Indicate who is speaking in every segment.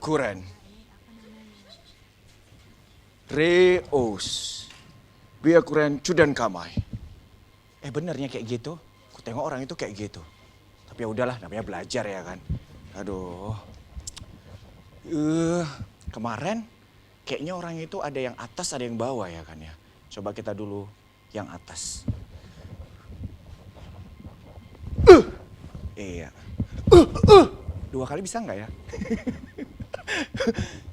Speaker 1: Kuren. Reos. Biar kuren cudan kamai. Benernya kayak gitu. Ku tengok orang itu kayak gitu. Tapi ya udahlah, namanya belajar ya kan. Aduh. Kemarin kayaknya orang itu ada yang atas, ada yang bawah ya kan ya. Coba kita dulu yang atas. Iya. 2 kali bisa nggak ya?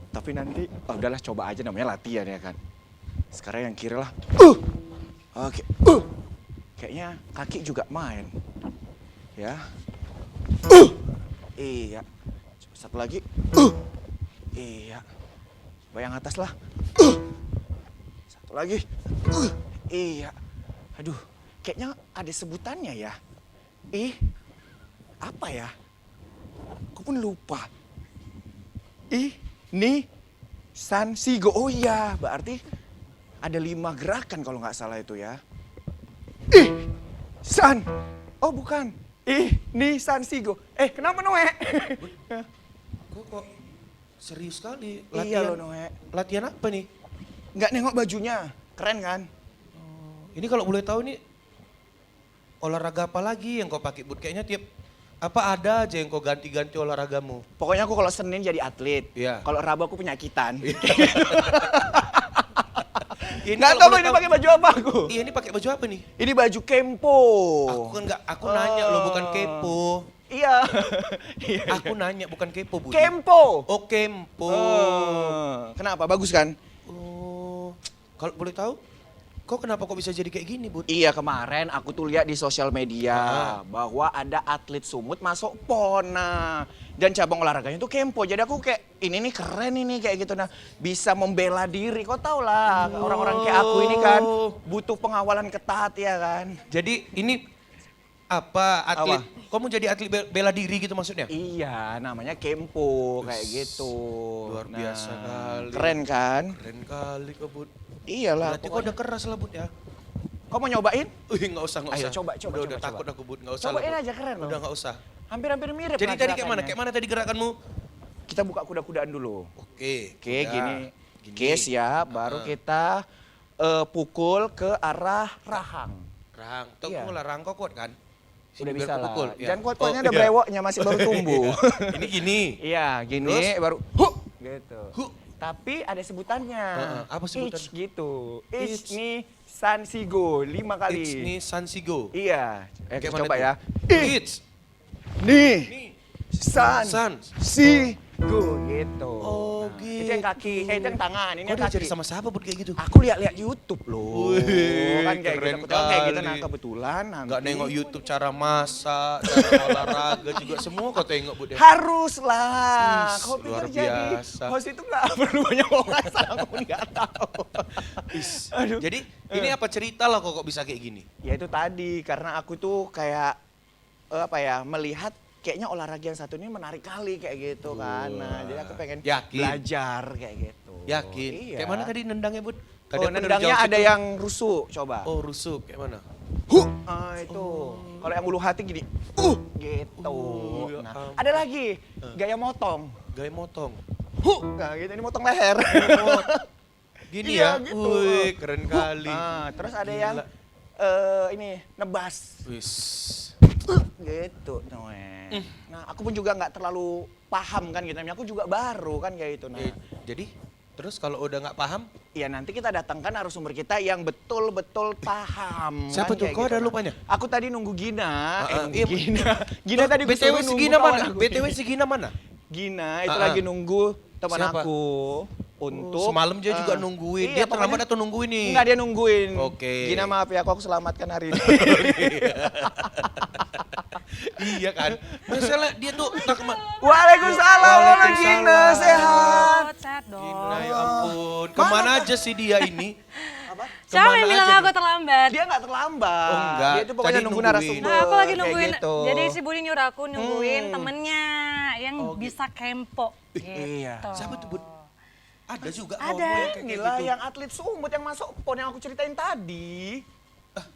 Speaker 1: Tapi nanti, udahlah coba aja namanya latihan ya kan. Sekarang yang kiri lah. Oke. Kayaknya kaki juga main. Ya. Iya. Coba satu lagi. Iya. Coba yang atas lah. Satu lagi. Iya. Aduh, kayaknya ada sebutannya ya. Apa ya? Aku pun lupa. Ni, san, sigo. Oh iya, berarti ada 5 gerakan kalau nggak salah itu ya. San. Oh bukan. Ni, san, sigo. Kenapa Noe?
Speaker 2: Kok serius sekali?
Speaker 1: Iya loh Noe.
Speaker 2: Latihan apa nih?
Speaker 1: Nggak nengok bajunya. Keren kan?
Speaker 2: Ini kalau boleh tahu nih olahraga apa lagi yang kau pakai, Bud? Kayaknya tiap apa ada aja yang kau ganti-ganti olahragamu.
Speaker 1: Pokoknya aku kalau Senin jadi atlet.
Speaker 2: Iya.
Speaker 1: Kalau Rabu aku penyakitan.
Speaker 2: Ini
Speaker 1: Nggak
Speaker 2: kalau
Speaker 1: tahu
Speaker 2: boleh
Speaker 1: ini
Speaker 2: tahu-
Speaker 1: pakai baju apa aku.
Speaker 2: Iya, ini pakai baju apa nih?
Speaker 1: Ini baju kempo.
Speaker 2: Aku nanya loh, bukan kepo.
Speaker 1: Iya. Iya.
Speaker 2: Aku nanya bukan kepo, Bud.
Speaker 1: Kempo.
Speaker 2: Oh, kempo.
Speaker 1: Kenapa? Bagus kan?
Speaker 2: Oh, kalau boleh tahu, kok kenapa kok bisa jadi kayak gini, Bud?
Speaker 1: Iya, kemarin aku tuh lihat di sosial media bahwa ada atlet sumut masuk PON. Nah, dan cabang olahraganya tuh kempo. Jadi aku kayak ini nih keren ini kayak gitu. Nah, bisa membela diri. Kau tau lah orang-orang kayak aku ini kan butuh pengawalan ketat ya kan.
Speaker 2: Jadi ini apa atlet? Kok mau jadi atlet bela diri gitu maksudnya?
Speaker 1: Iya, namanya kempo kayak gitu.
Speaker 2: Luar biasa kali.
Speaker 1: Keren kan?
Speaker 2: Keren kali kok, Bud.
Speaker 1: Iyalah.
Speaker 2: Berarti kok udah keras lah, Bud ya?
Speaker 1: Kau mau nyobain?
Speaker 2: Nggak usah.
Speaker 1: Ayo, coba,
Speaker 2: Udah
Speaker 1: coba.
Speaker 2: takut aku, Bud. Nggak usah
Speaker 1: Cobain
Speaker 2: lah, Bud.
Speaker 1: aja, keren loh.
Speaker 2: Udah nggak usah.
Speaker 1: Hampir-hampir mirip.
Speaker 2: Jadi
Speaker 1: lah
Speaker 2: tadi kayak mana?
Speaker 1: gerakannya.
Speaker 2: Kayak mana tadi gerakanmu?
Speaker 1: Kita buka kuda-kudaan dulu.
Speaker 2: Oke,
Speaker 1: Oke,
Speaker 2: kuda.
Speaker 1: gini. Case ya, baru kita pukul ke arah rahang.
Speaker 2: Rang. Tuh
Speaker 1: Iya.
Speaker 2: lah, rang kok kuat kan?
Speaker 1: Udah
Speaker 2: Biar
Speaker 1: bisa lah.
Speaker 2: kepukul, ya.
Speaker 1: Jangan kuat-kuatnya
Speaker 2: Oh,
Speaker 1: ada
Speaker 2: iya.
Speaker 1: brewoknya, masih baru tumbuh.
Speaker 2: Ini gini.
Speaker 1: Iya, gini
Speaker 2: Terus?
Speaker 1: baru huk gitu.
Speaker 2: Huk.
Speaker 1: Tapi ada sebutannya.
Speaker 2: Apa sebutan?
Speaker 1: Ich gitu.
Speaker 2: Ich.
Speaker 1: Ich ni san sigo 5 kali.
Speaker 2: It's ni Sansigo.
Speaker 1: Iya.
Speaker 2: Kayak
Speaker 1: Kita
Speaker 2: mana
Speaker 1: coba
Speaker 2: tuh?
Speaker 1: ya.
Speaker 2: It's
Speaker 1: Ni
Speaker 2: ni
Speaker 1: san
Speaker 2: San.
Speaker 1: sigo gitu.
Speaker 2: Oh,
Speaker 1: Itu yang kaki, itu yang tangan, ini
Speaker 2: Kok
Speaker 1: yang
Speaker 2: dia
Speaker 1: kaki.
Speaker 2: jadi sama siapa, Bud, kayak gitu?
Speaker 1: Aku lihat-lihat YouTube loh.
Speaker 2: Wih,
Speaker 1: Kan kayak
Speaker 2: keren
Speaker 1: gitu. Aku tahu kayak gitu. Nah,
Speaker 2: kali.
Speaker 1: kebetulan nanti
Speaker 2: Nggak nengok YouTube cara masak, cara olahraga juga semua kau tengok, Bud ya?
Speaker 1: haruslah.
Speaker 2: Is,
Speaker 1: Kau
Speaker 2: luar
Speaker 1: pikir jadi
Speaker 2: biasa.
Speaker 1: host itu nggak perlu banyak wawasan, aku pun nggak tahu. Aduh.
Speaker 2: Jadi ini apa cerita lah kok bisa kayak gini?
Speaker 1: Ya itu tadi, karena aku tuh kayak melihat kayaknya olahraga yang satu ini menarik kali kayak gitu kan. Nah, jadi aku pengen
Speaker 2: Yakin?
Speaker 1: belajar kayak gitu.
Speaker 2: Yakin?
Speaker 1: Iya.
Speaker 2: Kayak mana tadi nendangnya, Bud? Tadi
Speaker 1: Oh,
Speaker 2: aku dari
Speaker 1: nendangnya
Speaker 2: jauh
Speaker 1: ada
Speaker 2: situ.
Speaker 1: yang rusuk, coba.
Speaker 2: Oh, rusuk. Kayak mana?
Speaker 1: Itu. Kalau yang ulu hati gini. Gitu.
Speaker 2: Ya
Speaker 1: Nah,
Speaker 2: ampun.
Speaker 1: ada lagi gaya motong.
Speaker 2: Gaya motong.
Speaker 1: Nah, gitu ini motong leher.
Speaker 2: Gini
Speaker 1: Iya,
Speaker 2: ya?
Speaker 1: gitu.
Speaker 2: Wih, keren kali.
Speaker 1: Nah, terus ada
Speaker 2: Gila.
Speaker 1: yang ini nebas.
Speaker 2: Wis.
Speaker 1: Gitu, Noe. Nah, aku pun juga nggak terlalu paham kan gitu. Namanya aku juga baru kan kayak gitu. Nah,
Speaker 2: Jadi, terus kalau udah nggak paham,
Speaker 1: ya nanti kita datangkan narasumber kita yang betul-betul paham.
Speaker 2: Siapa
Speaker 1: kan,
Speaker 2: tuh?
Speaker 1: kayak
Speaker 2: Kok ada
Speaker 1: Nah,
Speaker 2: lupanya?
Speaker 1: Aku tadi nunggu Gina.
Speaker 2: Iya,
Speaker 1: Nunggu Gina. Gina tadi
Speaker 2: BTW
Speaker 1: disuruh
Speaker 2: si
Speaker 1: nunggu
Speaker 2: Gina
Speaker 1: kawan
Speaker 2: mana?
Speaker 1: aku.
Speaker 2: BTW si Gina mana?
Speaker 1: Gina itu lagi nunggu teman
Speaker 2: Siapa?
Speaker 1: aku untuk
Speaker 2: Semalam dia juga nungguin.
Speaker 1: Iya,
Speaker 2: Dia terlambat
Speaker 1: pokoknya-
Speaker 2: atau nungguin nih?
Speaker 1: Enggak, dia nungguin.
Speaker 2: Oke.
Speaker 1: Gina maaf ya, aku selamatkan hari ini.
Speaker 2: Iya kan? Masalah dia tuh entah kemana.
Speaker 1: Waalaikumsalam, Nona
Speaker 2: Waalaikumsalam.
Speaker 1: Gina, sehat.
Speaker 3: Sehat dong.
Speaker 2: Gina, ya ampun. Kemana aja sih dia ini?
Speaker 3: Siapa yang
Speaker 2: Kemana
Speaker 3: bilang
Speaker 2: aja
Speaker 3: aku terlambat?
Speaker 1: Dia nggak terlambat.
Speaker 2: Oh, enggak.
Speaker 1: Dia itu pokoknya
Speaker 2: Tadi
Speaker 1: nunggu
Speaker 2: nungguin.
Speaker 1: narasumber.
Speaker 3: Nah, aku lagi
Speaker 1: kayak
Speaker 3: nungguin.
Speaker 1: gitu.
Speaker 3: Jadi si Budi nyuruh aku nungguin temennya yang bisa kempo.
Speaker 1: Iya.
Speaker 3: Gitu.
Speaker 2: Siapa tuh, Bud? Ada juga
Speaker 3: Ada.
Speaker 2: kawan yang kayak
Speaker 1: Inilah
Speaker 2: gitu.
Speaker 1: yang atlet sumut yang masuk PON yang aku ceritain tadi.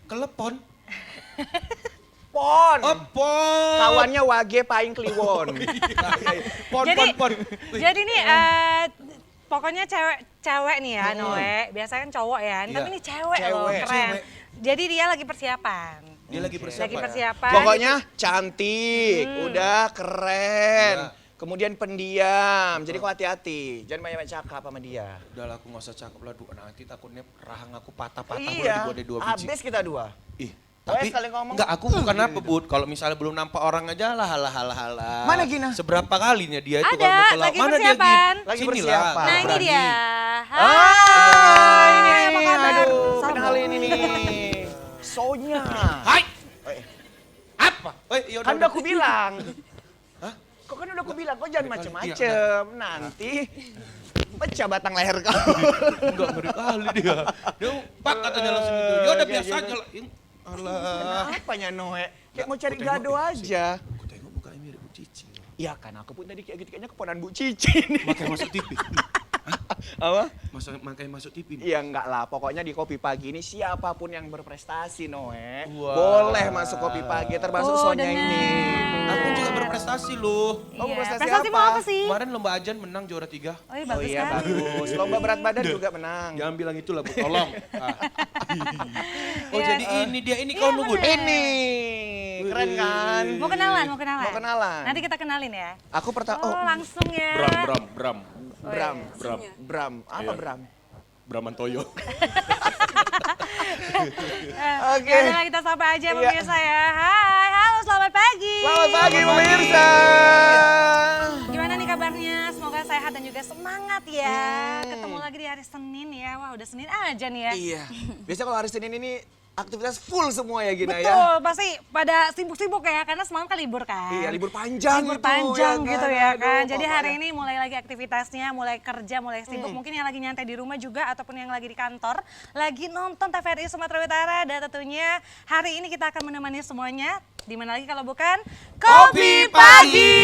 Speaker 2: Kelepon.
Speaker 1: Pon.
Speaker 2: Oh, Pon.
Speaker 1: Kawannya Wage Paing Kliwon.
Speaker 2: Pon,
Speaker 3: Jadi,
Speaker 2: Pon. Wih.
Speaker 3: jadi nih pokoknya cewek nih ya Noe. Biasanya kan cowok ya,
Speaker 2: Iya.
Speaker 3: tapi ini cewek loh,
Speaker 1: Cewek.
Speaker 3: keren.
Speaker 2: Cewek.
Speaker 3: Jadi dia lagi persiapan.
Speaker 2: Dia lagi persiapan.
Speaker 3: Lagi
Speaker 2: ya?
Speaker 3: persiapan.
Speaker 1: Pokoknya cantik, udah keren.
Speaker 2: Iya.
Speaker 1: Kemudian pendiam, jadi kau hati-hati. Jangan banyak cakap sama dia.
Speaker 2: Udah lah, aku nggak usah cakep lah. Nanti takutnya rahang aku patah-patah. Aku
Speaker 1: Iya,
Speaker 2: lagi buat 2 biji.
Speaker 1: habis kita 2.
Speaker 2: Ih,
Speaker 1: Tapi
Speaker 2: tapi
Speaker 1: sekali ngomong,
Speaker 2: enggak, aku bukan apa, Bud. Kalau misalnya belum nampak orang aja lah, halah.
Speaker 1: Mana Gina?
Speaker 2: Seberapa kalinya dia itu
Speaker 3: Ada,
Speaker 2: kalau mau ke laut?
Speaker 3: lagi
Speaker 2: Mana dia,
Speaker 3: persiapan.
Speaker 2: Gin?
Speaker 1: Lagi
Speaker 2: Sinilah,
Speaker 1: persiapan.
Speaker 3: Nah ini
Speaker 2: berani.
Speaker 3: dia.
Speaker 1: Ah, ini
Speaker 3: apa kabar?
Speaker 1: aduh,
Speaker 3: Sabar.
Speaker 1: kenal ini nih. Sonya.
Speaker 2: Hai!
Speaker 1: Eh,
Speaker 2: Apa? Yaudah,
Speaker 1: kan udah aku bilang.
Speaker 2: Hah?
Speaker 1: Kok kan udah aku bilang, kok jangan
Speaker 2: Iya,
Speaker 1: macem-macem. Nanti pecah batang leher kau.
Speaker 2: Enggak, ngeri kali dia. Dia pak katanya langsung gitu. Ya udah
Speaker 1: Oke,
Speaker 2: biasa
Speaker 1: gitu.
Speaker 2: aja lah. Alah.
Speaker 1: Kenapanya Noe? Kayak mau cari
Speaker 2: Aku tengok,
Speaker 1: gado aja.
Speaker 2: Aku tengok mukanya mirip Bu Cici.
Speaker 1: Iya kan, aku pun tadi kayak gitu, kayaknya keponakan Bu Cici nih.
Speaker 2: Makanya masuk TV.
Speaker 1: Apa?
Speaker 2: Makanya masuk TV.
Speaker 1: Iya enggak lah, pokoknya di Kopi Pagi ini siapapun yang berprestasi Noe,
Speaker 2: Wah.
Speaker 1: boleh masuk Kopi Pagi, termasuk
Speaker 3: Oh,
Speaker 1: Sonya
Speaker 3: dengar.
Speaker 1: ini.
Speaker 2: Aku juga berprestasi loh.
Speaker 1: Oh,
Speaker 3: Iya.
Speaker 1: prestasi
Speaker 3: Prestasi mau
Speaker 1: apa?
Speaker 3: apa sih?
Speaker 2: Kemarin lomba ajan menang juara 3.
Speaker 3: Oh iya
Speaker 1: Oh
Speaker 3: bagus
Speaker 1: iya
Speaker 3: kan?
Speaker 1: bagus, lomba berat badan juga menang.
Speaker 2: Jangan bilang itulah, Bu. Tolong. Ah. Oh,
Speaker 3: Iya.
Speaker 2: jadi ini dia, ini kau nunggu.
Speaker 1: Ini, keren kan?
Speaker 3: Mau kenalan, mau kenalan.
Speaker 1: Mau kenalan.
Speaker 3: Nanti kita kenalin ya.
Speaker 1: Aku pertama,
Speaker 3: Oh, langsung ya.
Speaker 2: Bram.
Speaker 1: Bram,
Speaker 2: Bram.
Speaker 1: Bram, apa
Speaker 2: Iya.
Speaker 1: Bram?
Speaker 2: Bramantoyo.
Speaker 1: Oke.
Speaker 3: Ya udahlah, kita sapa aja
Speaker 1: Iya.
Speaker 3: pemirsa ya. Hai, halo selamat pagi.
Speaker 1: Selamat pagi pemirsa.
Speaker 3: Gimana nih kabarnya? Semoga sehat dan juga semangat ya. Ketemu lagi di hari Senin ya. Wah udah Senin aja nih ya.
Speaker 1: Iya, biasanya kalau hari Senin ini aktivitas full semua ya Gina ya.
Speaker 3: Betul, pasti pada sibuk-sibuk ya, karena semalam kan libur kan.
Speaker 1: Iya, libur panjang
Speaker 3: Libur
Speaker 1: itu,
Speaker 3: panjang
Speaker 1: ya
Speaker 3: gitu
Speaker 1: kan?
Speaker 3: ya
Speaker 1: Aduh,
Speaker 3: kan. Jadi hari
Speaker 1: pokoknya.
Speaker 3: ini mulai lagi aktivitasnya, mulai kerja, mulai sibuk. Mungkin yang lagi nyantai di rumah juga, ataupun yang lagi di kantor, lagi nonton TVRI Sumatera Utara. Dan tentunya hari ini kita akan menemani semuanya. Di mana lagi kalau bukan Kopi Pagi.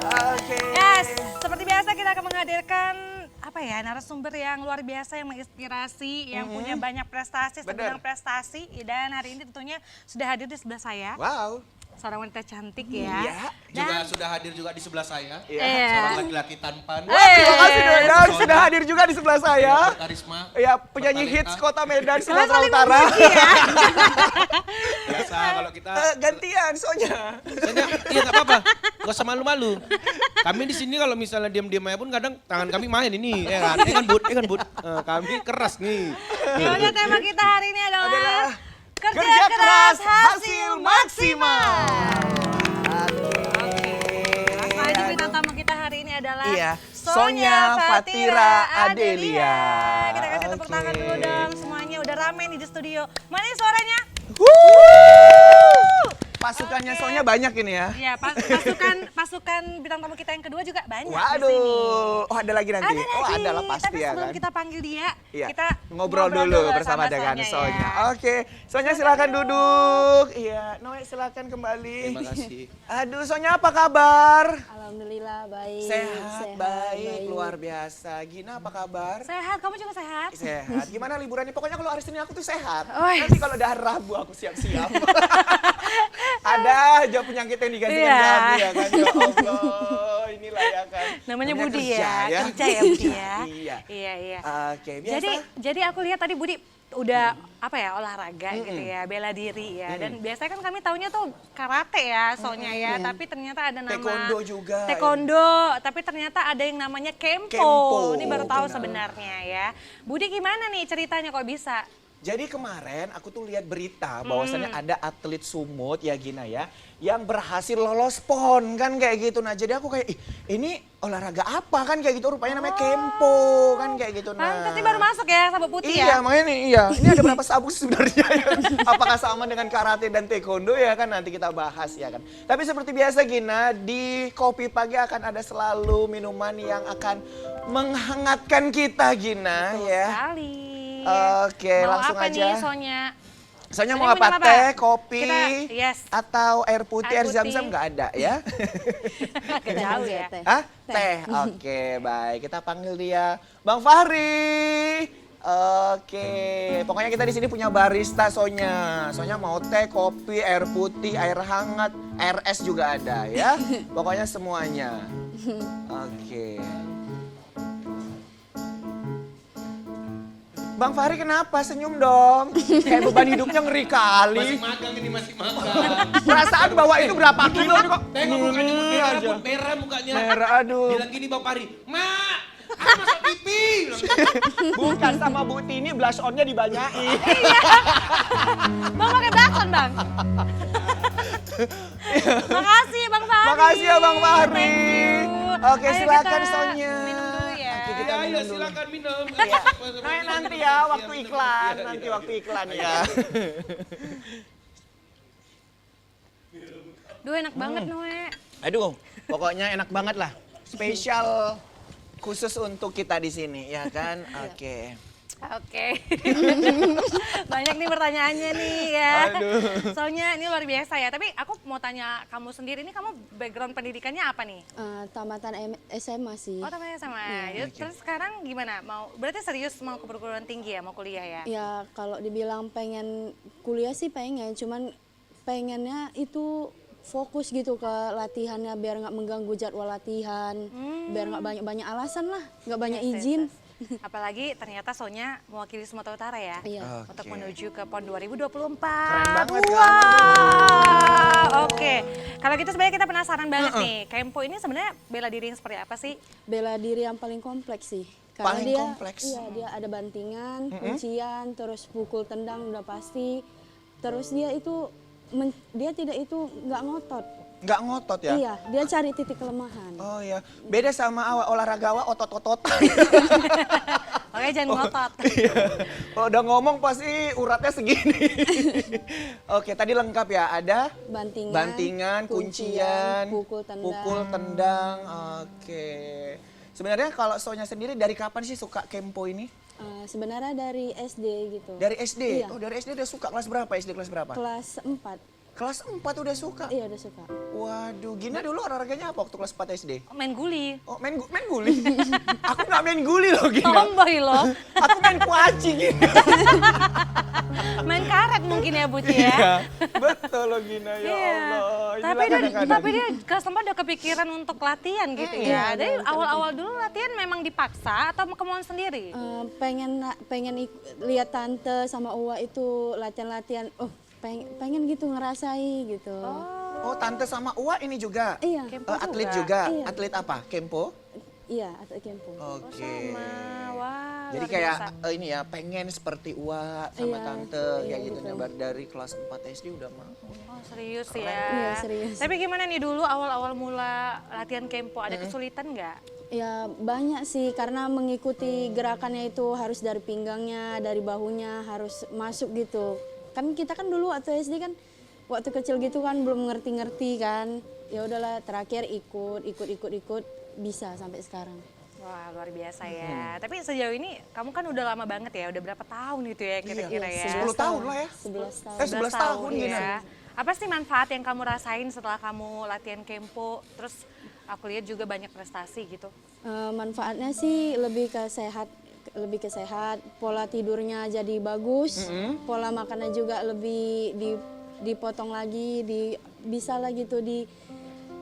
Speaker 1: Oke.
Speaker 3: Yes, seperti biasa kita akan menghadirkan apa ya, narasumber yang luar biasa, yang menginspirasi, yang punya banyak prestasi,
Speaker 1: Bener.
Speaker 3: segudang prestasi. Dan hari ini tentunya sudah hadir di sebelah saya,
Speaker 1: Wow.
Speaker 3: seorang wanita cantik ya.
Speaker 1: Iya.
Speaker 2: Juga sudah hadir juga di sebelah saya.
Speaker 1: Iya.
Speaker 2: Seorang laki-laki tampan.
Speaker 1: Terima kasih Dona,
Speaker 2: Pesona.
Speaker 1: sudah hadir juga di sebelah saya.
Speaker 2: Karisma.
Speaker 1: Ya, penyanyi
Speaker 2: bertalenta.
Speaker 1: hits Kota Medan,
Speaker 3: Kalian
Speaker 1: Sumatera
Speaker 3: saling
Speaker 1: Utara.
Speaker 3: memuji ya.
Speaker 2: Biasa kalau kita.
Speaker 1: Gantian Sonya.
Speaker 2: Soalnya, iya nggak apa-apa. Gak usah malu-malu. Kami di sini kalau misalnya diam-diam aja pun kadang tangan kami main ini, ya kan? Kan Bud. Kami keras nih.
Speaker 3: Ya udah, tema kita hari ini adalah
Speaker 1: Adalah
Speaker 3: kerja keras hasil maksimal. Langsung aja bintang tamu kita hari ini adalah
Speaker 1: Iya,
Speaker 3: Sonya
Speaker 1: Sonya Fatira
Speaker 3: Fatira
Speaker 1: Adelia.
Speaker 3: Kita kasih tepuk tangan
Speaker 1: Oke.
Speaker 3: dulu dong semuanya, udah rame nih di studio. Mana nih suaranya?
Speaker 1: Pasukannya
Speaker 3: Oke.
Speaker 1: Sonya banyak ini ya.
Speaker 3: Iya, pasukan bintang tamu kita yang kedua juga banyak di sini.
Speaker 1: Waduh, oh ada lagi nanti.
Speaker 3: Ada
Speaker 1: Oh
Speaker 3: lagi.
Speaker 1: ada lah pasti
Speaker 3: Tapi
Speaker 1: ya
Speaker 3: sebelum
Speaker 1: kan.
Speaker 3: kita panggil dia,
Speaker 1: Iya.
Speaker 3: kita
Speaker 1: ngobrol dulu bersama dengan Sonya.
Speaker 3: ya.
Speaker 1: Oke, Sonya silakan duduk. Iya, Noe silakan kembali.
Speaker 2: Terima kasih.
Speaker 1: Aduh, Sonya apa kabar?
Speaker 4: Alhamdulillah baik.
Speaker 1: Sehat, baik, luar biasa. Gina apa kabar?
Speaker 3: Sehat, kamu juga sehat?
Speaker 1: Sehat. Gimana liburannya? Pokoknya kalau hari Senin aku tuh sehat.
Speaker 3: Wih.
Speaker 1: Nanti kalau udah hari Rabu aku siap-siap. Ada aja penyakit yang digantikan
Speaker 3: Iya.
Speaker 1: Rabu ya kan. Ya Allah, inilah ya kan.
Speaker 3: Namanya Budi
Speaker 1: kerja,
Speaker 3: ya, kerja ya Budi ya.
Speaker 1: Iya.
Speaker 3: Iya.
Speaker 1: Oke, biasa.
Speaker 3: Jadi aku lihat tadi Budi udah apa ya, olahraga gitu ya, bela diri ya. Dan biasanya kan kami taunya tuh karate ya, soalnya ya, tapi ternyata ada nama
Speaker 1: Taekwondo juga.
Speaker 3: Taekwondo, tapi ternyata ada yang namanya kempo.
Speaker 1: Kempo,
Speaker 3: Ini baru tahu
Speaker 1: benar.
Speaker 3: sebenarnya ya. Budi gimana nih ceritanya kok bisa?
Speaker 1: Jadi kemarin aku tuh lihat berita bahwasannya ada atlet sumut ya Gina ya, yang berhasil lolos PON kan kayak gitu. Nah jadi aku kayak, ih ini olahraga apa kan kayak gitu, rupanya namanya kempo kan kayak gitu. Nah.
Speaker 3: Pantes, ini baru masuk ya, sabuk putih
Speaker 1: Iya,
Speaker 3: ya?
Speaker 1: makanya nih, iya. Ini ada berapa sabuk sebenarnya ya? Apakah sama dengan karate dan taekwondo ya kan nanti kita bahas ya kan. Tapi seperti biasa Gina, di Kopi Pagi akan ada selalu minuman yang akan menghangatkan kita Gina ya.
Speaker 3: Sekali.
Speaker 1: Oke,
Speaker 3: Mau
Speaker 1: langsung
Speaker 3: apa
Speaker 1: aja.
Speaker 3: nih Sonya?
Speaker 1: Soalnya
Speaker 3: Sonya
Speaker 1: mau apa?
Speaker 3: minum apa?
Speaker 1: Teh, kopi,
Speaker 3: Kita- yes.
Speaker 1: atau air putih,
Speaker 3: Air
Speaker 1: air zam-zam
Speaker 3: putih.
Speaker 1: nggak ada ya?
Speaker 3: Agak jauh ya.
Speaker 1: Hah? Teh. Oke, baik. Kita panggil dia Bang Fahri. Oke, pokoknya kita di sini punya barista Sonya. Sonya mau teh, kopi, air putih, air hangat, air es juga ada ya. Pokoknya semuanya. Oke. Bang Fahri kenapa? Senyum dong. Kayak beban hidupnya ngeri kali.
Speaker 2: Masih magang ini, masih magang.
Speaker 1: Perasaan bawa itu berapa kilo nih kok?
Speaker 2: Tengok mukanya
Speaker 1: Ini
Speaker 2: merah,
Speaker 1: aja.
Speaker 2: Bud, merah mukanya.
Speaker 1: Merah, aduh.
Speaker 2: Bilang gini Bang Pari, Mak, aku masuk TV. Bilang gitu.
Speaker 1: Bukan sama Bu Tini, blush on-nya dibanyain.
Speaker 3: Bang pakai blush-on, Bang. Makasih Bang Fahri.
Speaker 1: Makasih ya Bang Fahri.
Speaker 3: Thank you.
Speaker 1: Oke,
Speaker 3: Ayo
Speaker 1: silakan
Speaker 3: kita
Speaker 1: Sonya.
Speaker 3: minum dulu ya.
Speaker 1: Oke, kita
Speaker 2: Iya,
Speaker 1: minum dulu.
Speaker 2: silakan minum.
Speaker 1: Iya. Nah, nanti ya waktu iklan, nanti waktu iklan ya.
Speaker 3: Duh enak banget Noe.
Speaker 1: Aduh, pokoknya enak banget lah. Spesial khusus untuk kita di sini, ya kan? Oke.
Speaker 3: Oke. Banyak nih pertanyaannya nih ya. Soalnya ini luar biasa ya. Tapi aku mau tanya kamu sendiri, ini kamu background pendidikannya apa nih?
Speaker 4: Tamatan SMA sih.
Speaker 3: Oh temannya sama.
Speaker 1: Iya.
Speaker 3: Terus sekarang gimana? Berarti serius mau ke perguruan tinggi ya, mau kuliah ya?
Speaker 4: Ya kalau dibilang pengen kuliah sih pengen, cuman pengennya itu fokus gitu ke latihannya biar nggak mengganggu jadwal latihan, biar nggak banyak-banyak alasan lah, nggak banyak
Speaker 3: Yes,
Speaker 4: izin.
Speaker 3: yes. Apalagi ternyata Sonya mewakili Sumatera Utara ya.
Speaker 4: Iya.
Speaker 3: Untuk
Speaker 1: Oke.
Speaker 3: menuju ke PON 2024.
Speaker 1: Keren banget, Kak.
Speaker 3: Wow. Oke. Kalau gitu sebenarnya kita penasaran banget nih. Kempo ini sebenarnya bela diri yang seperti apa sih?
Speaker 4: Bela diri yang paling kompleks sih.
Speaker 1: Paling
Speaker 4: dia,
Speaker 1: kompleks.
Speaker 4: Iya, dia ada bantingan, kuncian, terus pukul tendang udah pasti. Terus dia itu dia tidak itu nggak ngotot.
Speaker 1: Nggak ngotot ya?
Speaker 4: Iya, dia cari titik kelemahan.
Speaker 1: Oh ya, beda sama olahraga otot-ototan.
Speaker 3: Oke, jangan ngotot.
Speaker 1: Iya. Kalau udah ngomong pasti uratnya segini. Oke, tadi lengkap ya. Ada bantingan, kuncian,
Speaker 4: pukul tendang.
Speaker 1: pukul tendang. Oke. Sebenarnya kalau Sonya sendiri dari kapan sih suka Kempo ini?
Speaker 4: Sebenarnya dari SD gitu.
Speaker 1: Dari SD?
Speaker 4: Iya.
Speaker 1: Oh, dari SD udah suka. Kelas berapa? SD kelas berapa?
Speaker 4: Kelas 4.
Speaker 1: Kelas 4 udah suka?
Speaker 4: Iya, udah suka.
Speaker 1: Waduh, Gina dulu olahraganya apa waktu kelas 4 SD?
Speaker 3: Main guli.
Speaker 1: Oh, main guli? Aku nggak main guli loh, Gina.
Speaker 3: Tomboy loh.
Speaker 1: Aku main kuaci, Gina.
Speaker 3: Main karet mungkin ya Buci ya.
Speaker 1: Iya, betul loh Gina, ya
Speaker 3: Iya.
Speaker 1: Allah. Inilah
Speaker 3: Tapi dia,
Speaker 1: kadang-kadang.
Speaker 3: tapi dia kelas 4 udah kepikiran untuk latihan gitu ya. Dari awal-awal dulu latihan memang dipaksa atau kemauan sendiri?
Speaker 4: Pengen lihat tante sama Uwa itu latihan-latihan. Oh, pengen gitu ngerasai gitu.
Speaker 1: Oh, tante sama Uwa ini juga?
Speaker 4: Iya,
Speaker 3: Kempo
Speaker 1: Atlet
Speaker 3: juga?
Speaker 1: juga?
Speaker 4: Iya.
Speaker 1: Atlet apa? Kempo?
Speaker 4: iya, atlet Kempo.
Speaker 1: Oke.
Speaker 3: Sama, wah
Speaker 1: Jadi
Speaker 3: luar
Speaker 1: kayak
Speaker 3: biasa.
Speaker 1: ini ya, pengen seperti Uwa sama
Speaker 4: Iya,
Speaker 1: tante
Speaker 4: iya
Speaker 1: kayak gitu.
Speaker 4: gitu.
Speaker 1: Nyebar dari kelas 4 SD udah mau.
Speaker 3: Oh serius ya?
Speaker 4: Iya, serius.
Speaker 3: Tapi gimana nih dulu awal-awal mula latihan Kempo, ada kesulitan nggak?
Speaker 4: Ya banyak sih karena mengikuti gerakannya itu harus dari pinggangnya, dari bahunya harus masuk gitu. Kan kita kan dulu waktu SD kan waktu kecil gitu kan belum ngerti-ngerti kan. Ya udahlah terakhir ikut bisa sampai sekarang.
Speaker 3: Wah luar biasa ya. Tapi sejauh ini kamu kan udah lama banget ya, udah berapa tahun gitu ya kira-kira ya?
Speaker 1: 10 tahun lah ya.
Speaker 4: 11 tahun.
Speaker 1: 11 tahun, Gina.
Speaker 3: ya. Apa sih manfaat yang kamu rasain setelah kamu latihan Kempo? Terus aku lihat juga banyak prestasi gitu.
Speaker 4: Manfaatnya sih lebih ke sehat, pola tidurnya jadi bagus, pola makannya juga lebih dipotong lagi, bisa lah gitu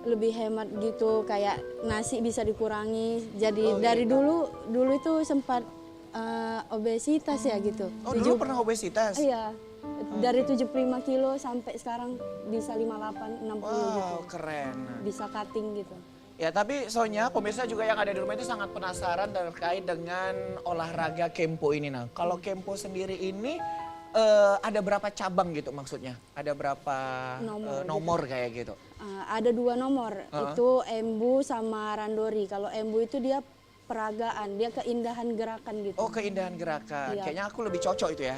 Speaker 4: lebih hemat gitu, kayak nasi bisa dikurangi. Jadi dari dulu itu sempat obesitas ya gitu.
Speaker 1: Oh, dulu pernah obesitas?
Speaker 4: Iya, dari 75 kilo sampai sekarang bisa 58, 60 gitu.
Speaker 1: Wow, keren.
Speaker 4: Bisa cutting gitu.
Speaker 1: Ya, tapi Sonya, pemirsa juga yang ada di rumah itu sangat penasaran terkait dengan olahraga Kempo ini. Nah, kalau Kempo sendiri ini ada berapa cabang gitu maksudnya? Ada berapa nomor kayak gitu?
Speaker 4: Ada 2 nomor, itu embu sama randori. Kalau embu itu dia peragaan, dia keindahan gerakan gitu.
Speaker 1: Oh, keindahan gerakan.
Speaker 4: Iya.
Speaker 1: Kayaknya aku lebih cocok itu ya.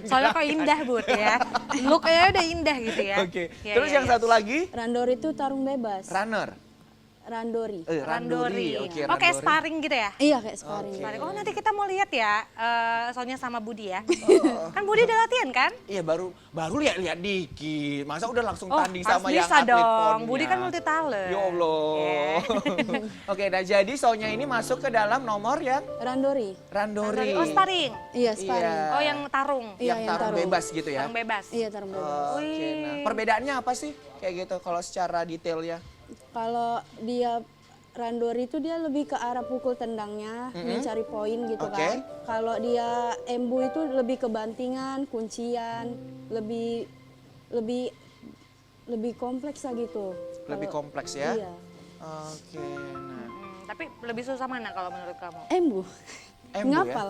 Speaker 3: Soalnya kok indah Bud ya. Looknya udah indah gitu ya.
Speaker 1: Oke.
Speaker 3: Iya,
Speaker 1: Terus
Speaker 3: iya,
Speaker 1: yang
Speaker 3: iya.
Speaker 1: satu lagi
Speaker 4: Randori itu tarung bebas.
Speaker 1: runner.
Speaker 4: randori.
Speaker 1: Randori. Oke,
Speaker 3: Oh kayak
Speaker 1: randori.
Speaker 3: sparring gitu ya?
Speaker 4: Iya kayak sparring.
Speaker 3: Sparring. Oh nanti kita mau lihat ya, soalnya sama Budi ya. Kan Budi udah latihan kan?
Speaker 1: Iya baru lihat-lihat dikit. Masa udah langsung
Speaker 3: Oh
Speaker 1: tanding
Speaker 3: harus
Speaker 1: sama yang
Speaker 3: bisa
Speaker 1: atlet
Speaker 3: dong,
Speaker 1: ponnya.
Speaker 3: Budi kan multi talent.
Speaker 1: Ya Allah. Oke, nah jadi Sonya ini masuk ke dalam nomor yang
Speaker 4: Randori.
Speaker 1: randori.
Speaker 3: Oh sparring?
Speaker 4: Iya sparring.
Speaker 1: Iya.
Speaker 3: Oh yang tarung?
Speaker 4: Iya,
Speaker 1: yang
Speaker 4: yang
Speaker 1: tarung
Speaker 4: tarung.
Speaker 1: bebas gitu ya.
Speaker 3: Tarung bebas?
Speaker 4: Iya tarung bebas.
Speaker 1: Oke, nah perbedaannya apa sih kayak gitu kalau secara detailnya?
Speaker 4: Kalau dia randori itu dia lebih ke arah pukul tendangnya, mencari poin gitu
Speaker 1: Oke.
Speaker 4: kan. Kalau dia embu itu lebih ke bantingan, kuncian, lebih kompleks lah gitu.
Speaker 1: Lebih
Speaker 4: Kalau-
Speaker 1: kompleks ya?
Speaker 4: Iya.
Speaker 1: Oke, nah.
Speaker 3: Tapi lebih susah mana kalau menurut kamu?
Speaker 4: Embu.
Speaker 1: Embu ya?
Speaker 4: Ngapal.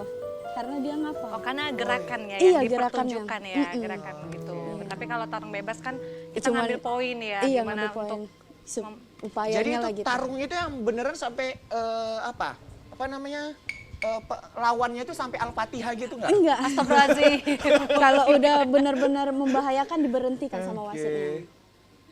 Speaker 4: Karena dia ngapal.
Speaker 3: Oh karena gerakannya
Speaker 4: Iya,
Speaker 3: yang
Speaker 4: gerakannya.
Speaker 3: dipertunjukkan ya, gerakan gitu. Tapi kalau tarung bebas kan kita
Speaker 4: Cuman-
Speaker 3: ngambil poin ya,
Speaker 4: Iya,
Speaker 3: gimana
Speaker 4: ngambil poin.
Speaker 3: untuk
Speaker 4: Upayanya
Speaker 1: Jadi itu
Speaker 4: lah gitu.
Speaker 1: tarung itu yang beneran sampai apa? Apa namanya? Lawannya itu sampai Al-Fatihah gitu nggak?
Speaker 4: Enggak.
Speaker 3: Astagfirullahaladzim.
Speaker 4: Kalau udah benar-benar membahayakan diberhentikan sama wasitnya.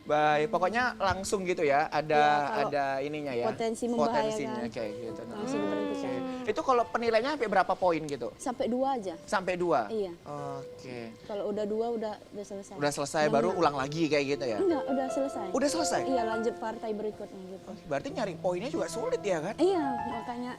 Speaker 1: Baik, pokoknya langsung gitu ya,
Speaker 4: Iya, kalau
Speaker 1: ada ininya ya.
Speaker 4: potensi membahayakan.
Speaker 1: Potensinya kayak gitu. Nah,
Speaker 4: Langsung diberhentikan.
Speaker 1: oke. Itu kalau penilaiannya sampai berapa poin gitu?
Speaker 4: Sampai 2 aja.
Speaker 1: Sampai 2?
Speaker 4: Iya.
Speaker 1: Oke.
Speaker 4: Kalau udah 2 udah selesai.
Speaker 1: Udah selesai baru ulang lagi kayak gitu ya?
Speaker 4: Enggak, udah selesai.
Speaker 1: Udah selesai?
Speaker 4: Iya, lanjut partai berikutnya gitu.
Speaker 1: Berarti nyari poinnya juga sulit ya kan?
Speaker 4: Iya, makanya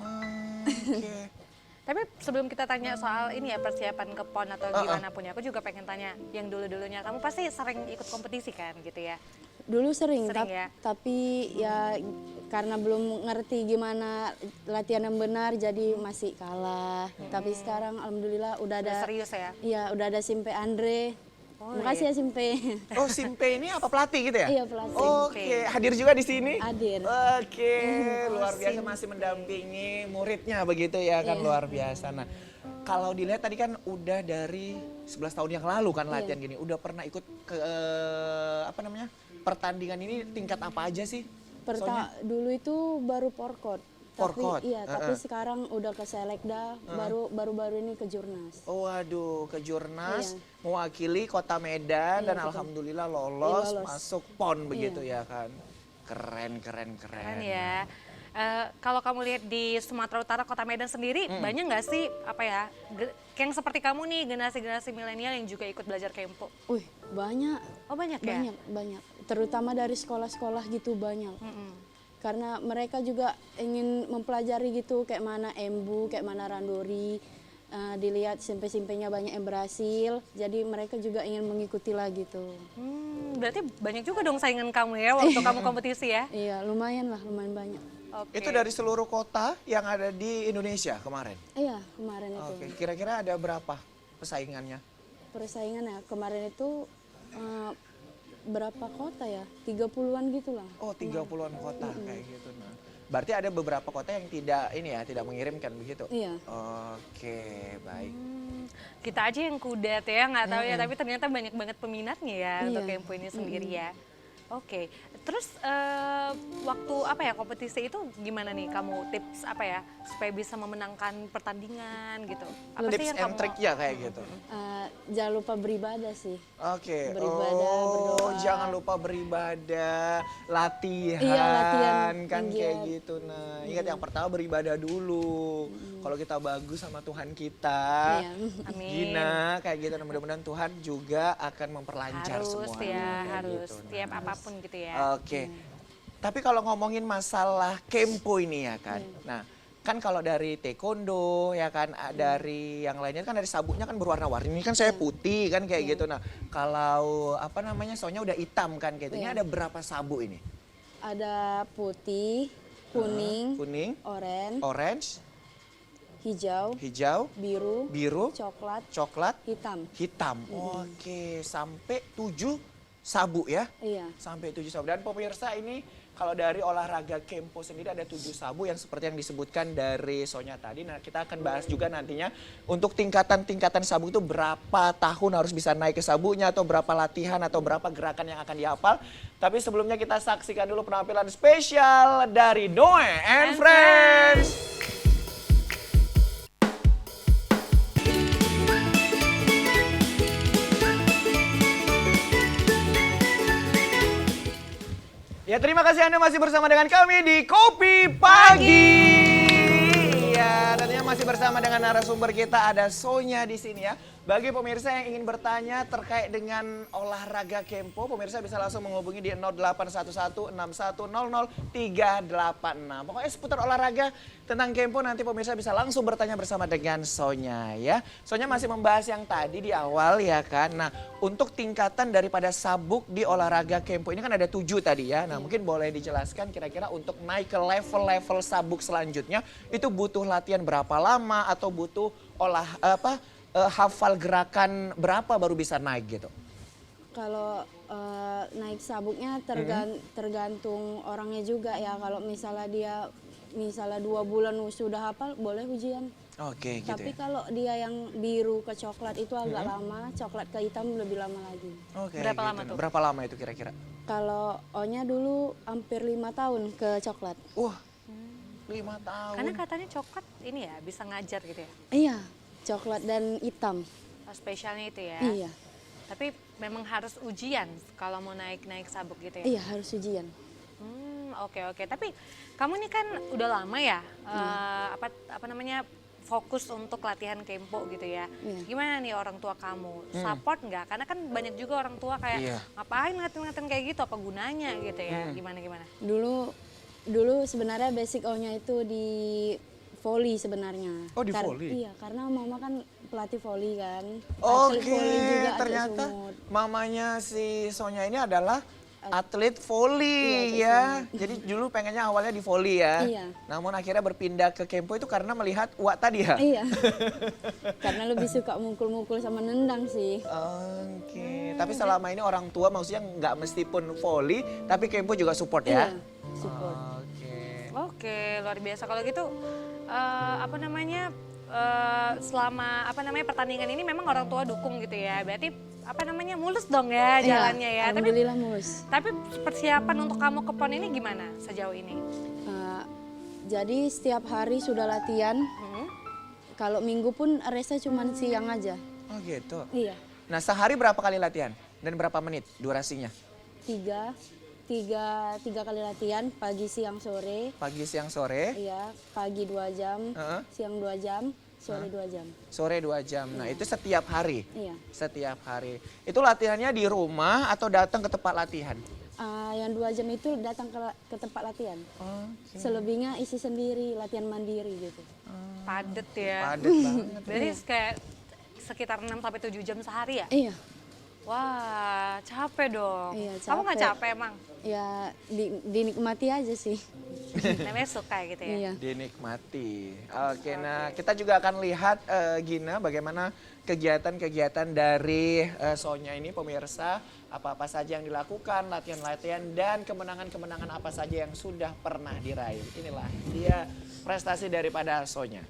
Speaker 1: Oke.
Speaker 3: Tapi sebelum kita tanya soal ini ya persiapan ke PON atau gimana pun ya, aku juga pengen tanya yang dulu-dulunya. Kamu pasti sering ikut kompetisi kan gitu ya?
Speaker 4: dulu sering,
Speaker 3: Sering ya?
Speaker 4: tapi ya karena belum ngerti gimana latihan yang benar jadi masih kalah. Tapi sekarang alhamdulillah udah
Speaker 3: Udah
Speaker 4: ada
Speaker 3: serius ya?
Speaker 4: Iya, udah ada Simpe Andre.
Speaker 3: Oh,
Speaker 4: Makasih ya Simpe.
Speaker 1: Oh, Simpe ini apa pelatih gitu ya?
Speaker 4: Iya, pelatih.
Speaker 1: Oke, hadir juga di sini?
Speaker 4: Hadir.
Speaker 1: Oke, luar biasa masih mendampingi muridnya begitu ya kan, luar biasa. Nah, kalau dilihat tadi kan udah dari 11 tahun yang lalu kan latihan gini, udah pernah ikut ke apa namanya? Pertandingan ini tingkat apa aja sih?
Speaker 4: Dulu itu baru porkot.
Speaker 1: Porkot,
Speaker 4: Tapi sekarang udah ke Selekda, baru-baru ini ke Jurnas.
Speaker 1: Oh, waduh, ke Jurnas
Speaker 4: Iya.
Speaker 1: mewakili Kota Medan dan alhamdulillah lolos,
Speaker 4: Iya, lolos.
Speaker 1: masuk PON begitu ya kan. Keren.
Speaker 3: Kan ya. Kalau kamu lihat di Sumatera Utara, Kota Medan sendiri, banyak nggak sih apa ya, yang seperti kamu nih generasi-generasi milenial yang juga ikut belajar kempo?
Speaker 4: Wih, banyak.
Speaker 3: Oh banyak ya?
Speaker 4: Banyak. Terutama dari sekolah-sekolah gitu banyak. Karena mereka juga ingin mempelajari gitu kayak mana embu, kayak mana randori. Dilihat simpe-simpenya banyak yang berhasil, jadi mereka juga ingin mengikuti lah gitu.
Speaker 3: Berarti banyak juga dong saingan kamu ya waktu kamu kompetisi ya?
Speaker 4: Iya, lumayan banyak.
Speaker 3: Oke.
Speaker 1: Itu dari seluruh kota yang ada di Indonesia kemarin?
Speaker 4: Iya, kemarin itu.
Speaker 1: Oke, kira-kira ada berapa pesaingannya?
Speaker 4: Persaingan ya, kemarin itu berapa kota ya? 30-an gitu lah.
Speaker 1: Oh, 30-an kota kayak gitu. Nah, berarti ada beberapa kota yang tidak mengirimkan begitu?
Speaker 4: Iya.
Speaker 1: Oke, baik.
Speaker 3: Kita aja yang kudat ya, nggak tahu ya, tapi ternyata banyak banget peminatnya ya untuk
Speaker 4: Iya.
Speaker 3: kempo ini sendiri ya. Oke, terus waktu apa ya kompetisi itu gimana nih kamu tips apa ya supaya bisa memenangkan pertandingan gitu? Apa sih
Speaker 1: Tips
Speaker 3: yang
Speaker 1: and
Speaker 3: kamu?
Speaker 1: trick ya kayak gitu?
Speaker 4: Jangan lupa beribadah sih.
Speaker 1: Oke.
Speaker 4: Beribadah,
Speaker 1: Oh,
Speaker 4: berdoa.
Speaker 1: jangan lupa beribadah, latihan,
Speaker 4: Iya, latihan
Speaker 1: kan
Speaker 4: yang
Speaker 1: kayak
Speaker 4: giat.
Speaker 1: gitu. Nah, ingat yang pertama beribadah dulu. Kalau kita bagus sama Tuhan kita,
Speaker 4: Iya.
Speaker 3: Amin.
Speaker 1: Gina kayak gitu. Nah, mudah-mudahan Tuhan juga akan memperlancar
Speaker 3: Harus
Speaker 1: semuanya.
Speaker 3: ya,
Speaker 1: kayak
Speaker 3: harus
Speaker 1: gitu. Nah,
Speaker 3: tiap apapun gitu ya.
Speaker 1: Oke. Tapi kalau ngomongin masalah kempo ini ya kan. Nah, kan kalau dari taekwondo ya kan dari yang lainnya kan dari sabuknya kan berwarna-warni. Ini kan saya putih kan kayak gitu. Nah, kalau apa namanya soalnya udah hitam kan kayak gitu. Ini ada berapa sabuk ini?
Speaker 4: Ada putih, kuning,
Speaker 1: Kuning,
Speaker 4: orange,
Speaker 1: hijau,
Speaker 4: biru,
Speaker 1: biru,
Speaker 4: coklat,
Speaker 1: coklat,
Speaker 4: hitam.
Speaker 1: hitam. Oke, sampai 7 sabuk ya?
Speaker 4: Iya.
Speaker 1: Sampai 7 sabuk. Dan pemirsa ini kalau dari olahraga kempo sendiri ada 7 sabuk yang seperti yang disebutkan dari Sonya tadi. Nah, kita akan bahas juga nantinya untuk tingkatan-tingkatan sabuk itu berapa tahun harus bisa naik ke sabuknya atau berapa latihan atau berapa gerakan yang akan dihafal. Tapi sebelumnya kita saksikan dulu penampilan spesial dari Noe and Friends. Ya terima kasih Anda masih bersama dengan kami di Kopi Pagi. Ya tentunya masih bersama dengan narasumber kita ada Sonya di sini ya. Bagi pemirsa yang ingin bertanya terkait dengan olahraga Kempo, pemirsa bisa langsung menghubungi di 081161600386. Pokoknya seputar olahraga tentang Kempo nanti pemirsa bisa langsung bertanya bersama dengan Sonya ya. Sonya masih membahas yang tadi di awal ya kan. Nah untuk tingkatan daripada sabuk di olahraga Kempo ini kan ada 7 tadi ya. Nah mungkin boleh dijelaskan kira-kira untuk naik ke level-level sabuk selanjutnya itu butuh latihan berapa lama atau butuh hafal gerakan berapa baru bisa naik gitu?
Speaker 4: Kalau naik sabuknya tergantung orangnya juga ya. Kalau misalnya dia 2 bulan sudah hafal, boleh ujian.
Speaker 1: Oke gitu
Speaker 4: Tapi
Speaker 1: ya.
Speaker 4: kalau dia yang biru ke coklat itu agak lama, coklat ke hitam lebih lama lagi.
Speaker 1: Oke,
Speaker 3: Berapa
Speaker 1: gitu.
Speaker 3: lama tuh?
Speaker 1: Berapa lama itu kira-kira?
Speaker 4: Kalau O-nya dulu hampir 5 tahun ke coklat.
Speaker 1: Wah, 5 tahun.
Speaker 3: Karena katanya coklat ini ya bisa ngajar gitu ya.
Speaker 4: Iya, coklat dan hitam.
Speaker 3: Spesialnya itu ya.
Speaker 4: Iya,
Speaker 3: Tapi memang harus ujian kalau mau naik sabuk gitu ya.
Speaker 4: iya harus ujian.
Speaker 3: Oke. Tapi kamu ini kan udah lama ya apa namanya fokus untuk latihan Kempo gitu ya.
Speaker 4: Iya.
Speaker 3: Gimana nih orang tua kamu? Support nggak? Karena kan banyak juga orang tua kayak
Speaker 1: Iya.
Speaker 3: ngapain ngatain kayak gitu, apa gunanya gitu ya. Gimana?
Speaker 4: Dulu sebenarnya basic O-nya itu di volley sebenarnya.
Speaker 1: Oh, di volley?
Speaker 4: Iya, karena mama kan pelatih volley kan.
Speaker 1: Oke,
Speaker 4: Atlet volley juga atlet
Speaker 1: ternyata
Speaker 4: sumut.
Speaker 1: mamanya si Sonya ini adalah atlet volley
Speaker 4: Iya,
Speaker 1: ya. Jadi dulu pengennya awalnya di volley ya.
Speaker 4: Iya.
Speaker 1: Namun akhirnya berpindah ke Kempo itu karena melihat Wak tadi ya.
Speaker 4: Iya. Karena lebih suka mukul-mukul sama nendang sih.
Speaker 1: Oke, tapi selama ini orang tua maksudnya nggak mesti pun volley, tapi Kempo juga support ya.
Speaker 4: Iya, support.
Speaker 3: Oke, luar biasa kalau gitu selama pertandingan ini memang orang tua dukung gitu ya. Berarti mulus dong ya
Speaker 4: Iya,
Speaker 3: jalannya ya.
Speaker 4: Alhamdulillah mulus.
Speaker 3: Tapi persiapan untuk kamu ke PON ini gimana sejauh ini?
Speaker 4: Jadi setiap hari sudah latihan. Kalau minggu pun restnya cuma siang aja.
Speaker 1: Oh gitu.
Speaker 4: Iya.
Speaker 1: Nah sehari berapa kali latihan dan berapa menit durasinya?
Speaker 4: Tiga kali latihan, pagi, siang, sore.
Speaker 1: Pagi, siang, sore.
Speaker 4: Iya, pagi 2 jam,
Speaker 1: Heeh.
Speaker 4: siang 2 jam, sore 2 jam.
Speaker 1: Sore 2 jam. Nah itu setiap hari.
Speaker 4: Iya.
Speaker 1: Setiap hari. Itu latihannya di rumah atau datang ke tempat latihan?
Speaker 4: Yang 2 jam itu datang ke tempat latihan. Selebihnya isi sendiri, latihan mandiri gitu.
Speaker 3: Padet ya.
Speaker 1: Padat banget.
Speaker 3: Berarti kayak sekitar 6 sampai 7 jam sehari ya?
Speaker 4: Iya,
Speaker 3: Wah, capek dong.
Speaker 4: Iya,
Speaker 3: Kamu nggak
Speaker 4: capek.
Speaker 3: capek emang?
Speaker 4: ya dinikmati aja sih.
Speaker 3: Namanya suka gitu ya?
Speaker 4: Iya.
Speaker 1: Dinikmati. Oke, nah kita juga akan lihat Gina bagaimana kegiatan-kegiatan dari Sonya ini pemirsa. Apa-apa saja yang dilakukan, latihan-latihan dan kemenangan-kemenangan apa saja yang sudah pernah diraih. Inilah dia prestasi daripada Sonya.